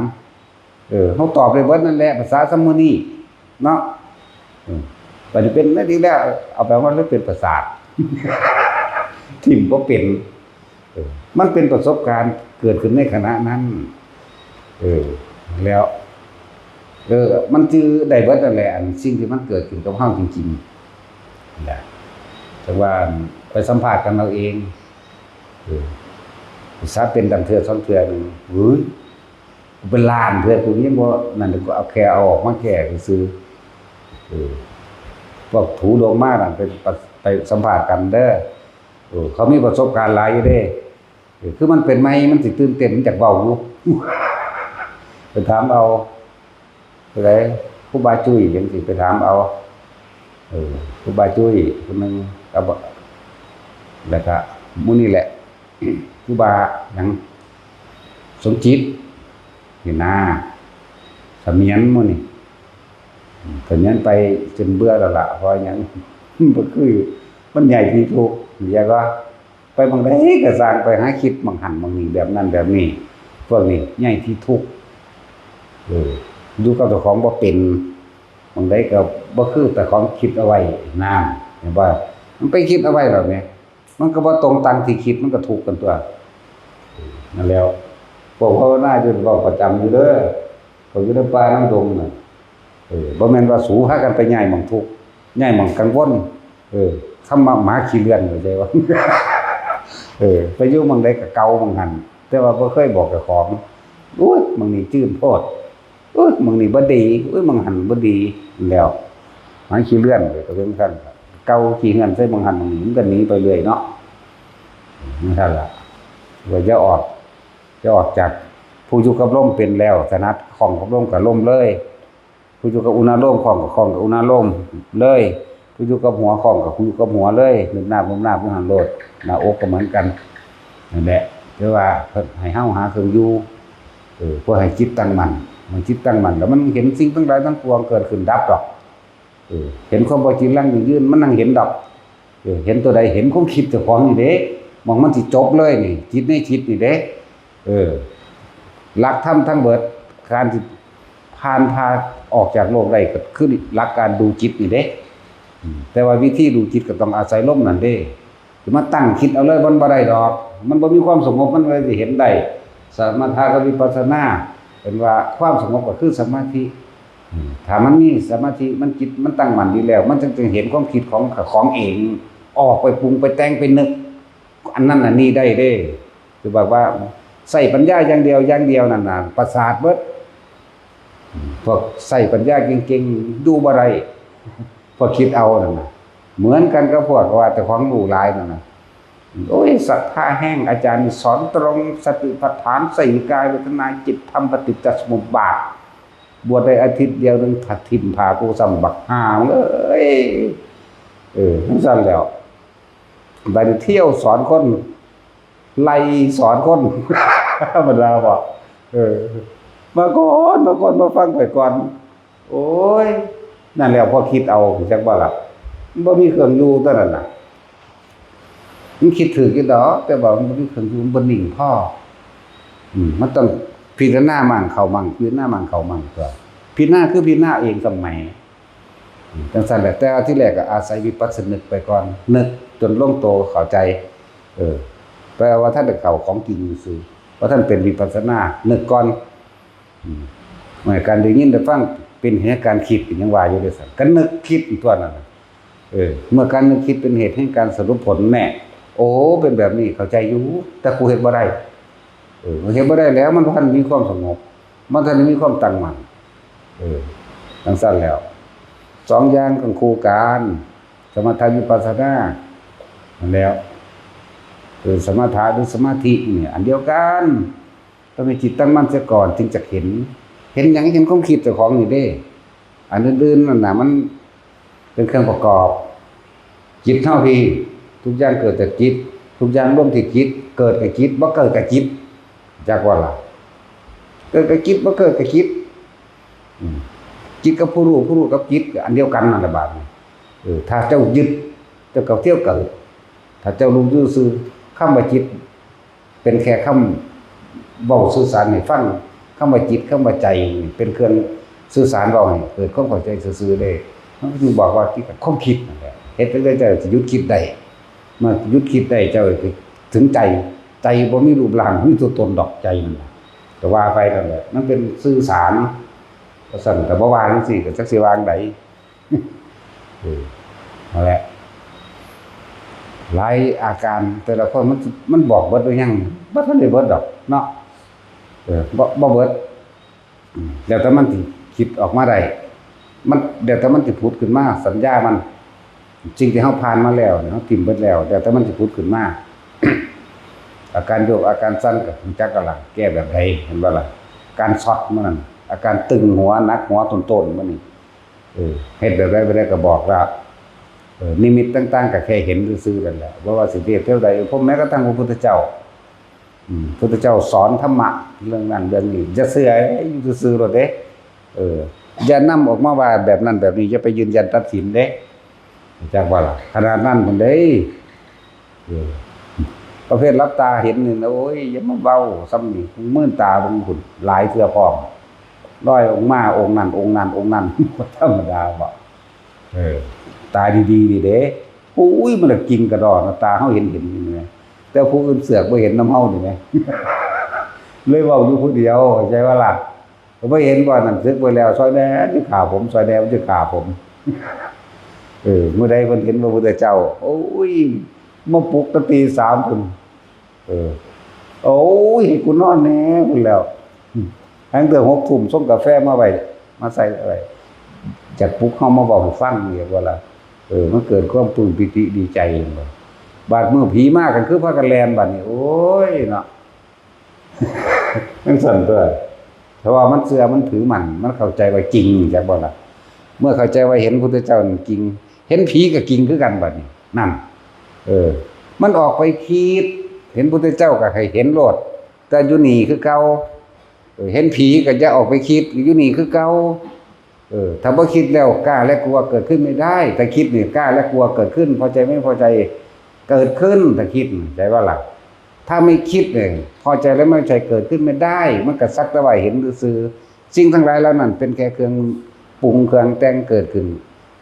เฮาตอบได้เบิดนั่นแหละภาษาสมมุนีเนาะบัดนี้เป็นนั่นดีแล้วเอาไปว่าเป็นประสาททิ่มบ่เป็นมันเป็นประสบการณ์เกิดขึ้นในขณะนั้นแล้วมันจือได้เบิดนั่นแหละอันสิ่งที่มันเกิดขึ้นกับเฮาจริงๆนั่นแหละแต่ว่าไปสัมภาษณ์กันเอาเองซะเป็นดังเทื่อซ้อนเทื่อนึงเป็นล้านเทื่อกูยังบ่นั่นก็เอาแค่เอาออกมาแค่ซื่อพวกถูดวงมานั่นไปสัมภาษณ์กันเด้อเขามีประสบการณ์หลายอยู่เด้คือมันเป็นไหมมันสิตื่นเต้นมันจักเว้าอยู่ไปถามเอาไปไหนครูบาจุ้ยจังสิไปถามเอาครูบาจุ้ยคนนึงก็แล้วก็มื้อนี้แหละครูบาหยังสมจิตนี่นะเสมียนมื้อนี้เสมียนไปจนเบื่อแล้วล่ะเพราะหยังบ่คือมันใหญ่ที่ทุกเรียกว่าไปบางใดก็สร้างไปหาคิดบางหันบางนี้แบบนั้นแบบนี้พวกนี้ใหญ่ที่ทุกอยู่กับเจ้าของบ่เป็นบางใดก็บ่คือแต่ของคิดเอาไว้นานเห็นบ่มันไปคิดเอาไว้แบบนี้มันก็บ่ตรงตามที่คิดมันก็ถูกกันตัวนั่นแล้วพวกภาวนาอยู่ก็ประจำอยู่เด้อเขาอยู่ในป่าน้ำดงน่ะบ่แม่นว่าสูหากันไปย้ายหม่องทุกข์ย้ายหม่องกังวลคำว่าหมาขี้เลื่อนเข้าใจว่าไปอยู่หม่องใดก็เก่าหม่องหันแต่ว่าบ่เคยบอกเจ้าของโอ๊ยหม่องนี้จื้นโพดโอ๊ยหม่องนี้บ่ดีโอ๊ยหม่องหันบ่ดีแล้วหมาขี้เลื่อนก็เป็นซั่นเก่าขี้เลื่อนใส่หม่องหันหม่องนี้มันก็หนีไปเรื่อยเนาะนั่นซั่นล่ะว่าจะออกจากผู้อยู่กับลมเป็นแล้วถนัดของกับลมก็ลมเลยผู้อยู่กับอุณาโลมของกับอุณาโลมเลยผู้อยู่กับหัวของกับผู้อยู่กับหัวเลยนึกหน้ามุมหน้าผู้หันโลดหน้าอกก็เหมือนกันนั่นแหละคือว่าให้เฮาหาเครื่องอยู่เพื่อให้จิตตั้งมั่นมันจิตตั้งมั่นแล้วมันเห็นสิ่งทั้งหลายทั้งปวงเกิดขึ้นดับดอกเห็นความบ่จริงลั่งยืนมันนั่งเห็นดอกเห็นตัวใดเห็นความคิดเจ้าของนี่เด้มองมันสิจบเลยนี่จิตในจิตนี่เด้หลักธรรมทั้งเบิดการที่พาออกจากโลกได้ก็คือหลักการดูจิตนี่เด้แต่ว่าวิธีดูจิตก็ต้องอาศัยลมนั่นเด้สิมาตั้งคิดเอาเลยมันบ่ได้ดอกมันบ่มีความสงบมันเลยสิเห็นได้สมถะกับวิปัสสนาเป็นว่าความสงบก็คือสมาธิถ้ามันมีสมาธิมันจิตมันตั้งมั่นดีแล้วมันจึงจะเห็นความคิดของเองออกไปปรุงไปแต่งไปนึกอันนั้นอันนี้ได้เด้คือแบบว่าใส่ปัญญาอย่างเดียวนั่นน่ะประสาทเบิดพวกใส่ปัญญาเก่งๆดูบ่ได้พวกคิดเอานั่นน่ะเหมือนกันกับพวกว่าแต่ของรู้หลายนั่นน่ะโอ้ยศรัทธาแห้งอาจารย์สอนตรงสติปัฏฐานสี่กายเวทนาจิตธรรมปฏิจจสมุปบาทบวชได้อาทิตย์เดียวนึงถัดทิ่มพากูซ้ำบักห่าเอ้ยทั้งสั่นแล้วไปเที่ยวสอนคนไล่สอนคนธรรมดาบ่มาก่อนมาฟังไปก่อนโอ้ยนั่นแล้วพอคิดเอาจักบ่ล่ะบ่มีเครื่องอยู่เท่านั้นน่ะมันคิดถือกี่ดอกแต่ว่ามันบ่มีเครื่องอยู่มันบ่นิ่งพอมันต้อง พิจารณามั่งเข้ามั่งพิจารณามั่งเข้ามั่งตัวพิจารณาคือพิจารณาเองสมัยจังซั่นแหละแต่ที่แรกก็อาศัยวิปัสสนึกไปก่อนนึกจนลงโตเข้าใจแปลว่าท่านได้เข้าของจริงซื่อว่าท่านเป็นวิปัสสนานึกก่อนหมายการได้ยินได้ฟังเป็นเหตุการคิดยังว่าอยู่ด้วยซ้ำก็นึกคิดตัวนั้นเมื่อการนึกคิดเป็นเหตุให้การสรุปผลแน่โอ้เป็นแบบนี้เข้าใจอยู่แต่กูเฮ็ดบ่ได้เฮ็ดบ่ได้แล้วมันบ่ทันมีความสงบมันทันมีความตั้งมั่นจังซั่นแล้วสองอย่างของคู่กันสมถะวิปัสสนานั่นแล้วสมถะหรือสมาธิเนี่ยอันเดียวกันต้องมีจิตตั้งมั่นเสียก่อนจึงจะเห็นหยังเห็นความคิดเจ้าของนี่เด้อันอื่นๆนั่นน่ะมันเป็นเครื่องประกอบจิตเท่าที่ทุกอย่างเกิดจากจิตทุกอย่างร่วมที่จิตเกิดกับจิตบ่เกิดกับจิตจักว่าล่ะเกิดกับจิตบ่เกิดกับจิตจิตกับผู้รู้กับจิตอันเดียวกันนั่นแหละบาดนี้ถ้าเจ้ายึดเจ้าก็เที่ยวเกิดถ้าเจ้ารู้ซื่อคำว่าจิตเป็นแค่คำเว้าสื่อสารให้ฟังคำว่าจิตคำว่าใจเป็นเครื่องสื่อสารเว้าให้เกิดความเข้าใจซื่อๆได้มันก็คือบอกว่าที่กับความคิดนั่นแหละเฮ็ดไปได้เจ้าสิหยุดคิดได้เมื่อหยุดคิดได้เจ้าถึงใจบ่มีรูปร่างมีตัวตนดอกใจนั่นน่ะก็ว่าไปนั่นแหละมันเป็นสื่อสารก็สั่นแต่บ่ว่าจังซี่ก็จักสิวางไดนั่นแหละหลายอาการแต่ละคนมันบอกเบิดหรือยังบ่ทันได้เบิดดอกเนาะบ่เบิดแล้วแต่มันสิคิดออกมาได้มันเดี๋ยวแต่มันสิพูดขึ้นมาสัญญามันจริงที่เฮาผ่านมาแล้วเฮาทิ่มเบิดแล้วเดี๋ยวแต่มันสิพูดขึ้นมา อาการโยกอาการสั่นก็จักกะล่ะแก้แบบใดเห็นบ่ล่ะการช็อตมันนั่นอาการตึงหัวหนักหัวต้นๆมันนี่เฮ็ดแบบใดบ่ได้ก็บอกว่านิมิตต่างๆก็แค่เห็นซื่อๆนั่นแหละบ่ว่าสิเทพเท่าใดพแม้กระทั่งพระพุทธเจ้าพุทธเจ้าสอนธรรมะเรื่องนั้นเรื่องนี้อย่าเชื่ออยู่ซื่อๆโลดเด้อย่านำออกมาว่าแบบนั้นแบบนี้อย่าไปยืนยันตัดสินเด้จักว่าล่ะขนาดนั้นพุ่นเด้ประเภทรับตาเห็นนี่โอ้ยอย่ามาเว้าซ้ำนี่มื่นตาเบิ่งพุ่นหลายเทื่อพร้อมร้อยองค์มาองค์นั้นองค์นั้นองค์นั้นบ่ธรรมดาบ่ตาดีๆนี่เด้อุ้ยมันละกินกระดอนตาเฮาเห็นนี่แหมแต่ผู้อื่นเสือกบ่เห็นนำเฮานี่แหมเลยเว้าอยู่ผู้เดียวเข้าใจว่าล่ะบ่เห็นว่านั่นซึกไว้แล้วซอยแน่สิฆ่าผมซอยแน่มันสิฆ่าผมเมื่อใดเพิ่นเห็นพระพุทธเจ้าโอ้ยมาปลุกตั้งตี 3พุ่นโอ้ยให้กูนอนแน่พุ่นแล้วตั้งแต่ 6 ทุ่มส่งกาแฟมาไว้มาใส่อะไรจากปลุกเฮามาเว้าให้ฟังเรียกว่าล่ะมันเกิดความปลื้มปิติดีใจบ่บาดมื้อผีมากันคือพากันแล่นบัดนี้โอ้ยเนาะมันสั่นตัวเพราะว่ามันเชื่อมันถือมันเข้าใจว่าจริงจักบ่ล่ะเมื่อเข้าใจว่าเห็นพุทธเจ้าจริงเห็นผีก็จริงคือกันบัดนี้นั่นมันออกไปคิดเห็นพุทธเจ้าก็ให้เห็นโลดแต่อยู่นี่คือเก่าเห็นผีก็จะออกไปคิดอยู่นี่คือเก่าถ้าบ่คิดแล้วกล้าและกลัวเกิดขึ้นไม่ได้แต่คิดนี่กล้าและกลัวเกิดขึ้นพอใจไม่พอใจเกิดขึ้นถ้าคิดใจว่าล่ะถ้าไม่คิดเนี่ยพอใจและไม่พอใจเกิดขึ้นไม่ได้มันก็สักแต่ว่าเห็นซื่อสิ่งทั้งหลายแล้วนั่นเป็นแค่เครื่องปรุงเครื่องแต่งเกิดขึ้น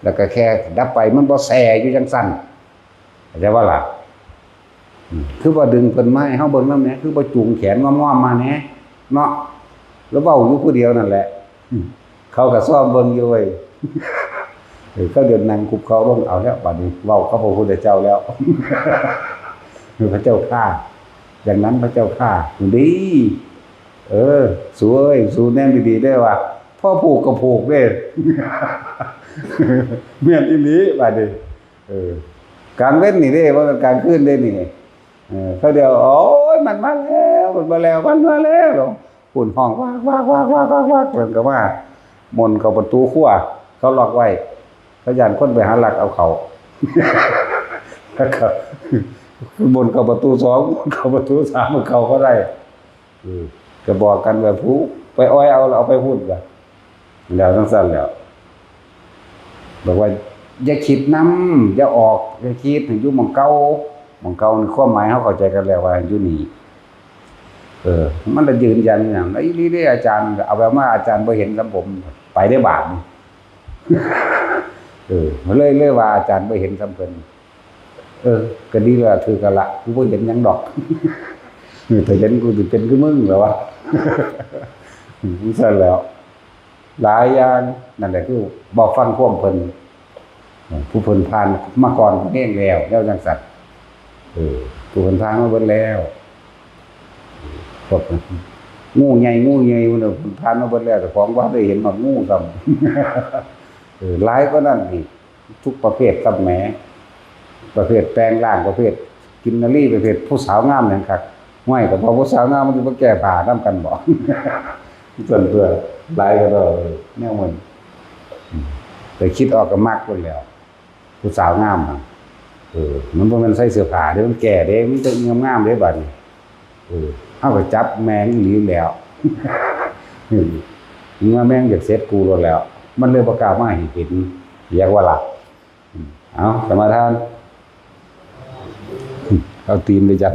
แล้วก็แค่ดับไปมันบ่แสอยู่จังซั่นใจว่าล่ะคือบ่ดึงเพิ่นมาให้เฮาเบิ่งนำแหน่คือบ่จูงแขนงอมๆมาแหน่เนาะแล้วเว้าอยู่ผู้เดียวนั่นแหละเขาก็ซ้อมเบิ่งอยู่เว้ยเขาเดินนั่งคุบเขาเบิ่งเอาแล้วบัดนี้เว้ากับพระพุทธเจ้าแล้วพระเจ้าข้าอย่างนั้นพระเจ้าข้าดีสู้เอ้ยสู้แนมดีๆได้ว่าพ่อผูกก็ผูกเด้แม่นอีหลีบัดนี้การเว้นนี่เด้ว่าการคืนเด้นี่เขาเดียวโอ้ยมันมาแล้วมันมาแล้วปุ่นห้องวากเพิ่นก็ว่ามนต์เข้าประตูครัวเขาล็อกไว้เขาย่านคนไปหาลักเอาเขาแล้วก็บนเข้าประตู2เข้าประตู3เขาก็ได้ก็บอกกันแบบผู้ไปอ้อยเอาไปพูดกันแล้วทั้งสั้นแล้วบอกว่าอย่าคิดนำอย่าออกอย่าคิดให้อยู่หม่องเก่านี่ความหมายเฮาเข้าใจกันแล้วว่าอยู่นี่ มันจะยืนยันอย่างไอ้นี่ได้อาจารย์เอาแบบว่าอาจารย์บ่เห็นสำผมไปได้บาทนี่เลยว่าอาจารย์บ่เห็นสำเพิ่นก็ดีละถือกันละกูบ่เห็นหยังดอกแต่เห็นกูสิเป็นคือมึงเหรอวะมันซั่นแล้วหลายอย่างนั่นแหละคือบ่ฟังความเพิ่นผู้เพิ่นผ่านมาก่อนเองแล้วจังซั่นผู้เพิ่นผ่านมาเบิดแล้วพวกงูใหญ่มันผ่านมาเบิดแล้วแต่ของว่าได้เห็นหมดงูซ้ำหลายก็นั่นอีกทุกประเภทซ้ำแหมประเภทแปลงร่างประเภทกินนารีประเภทผู้สาวงามนั่นครับห้วยก็พอผู้สาวงามมันสิบ่แก้ผ้านำกันบ่ส่วนเพื่อหลายก็ดอกแนวมันแต่คิดออกก็มักพุ่นแล้วผู้สาวงามมันบ่แม่นใส่เสื้อผ้าเด้มันแก่เด้มันจะงามๆเด้บัดนี้เอาก็จับแมงอีหลีแล้วมึงว่าแมงอยากเสร็จกูแล้ว มันเลยบ่กล้ามาให้เห็นเรียกว่าหลักเอาสมาทานเอาตีนไปจับ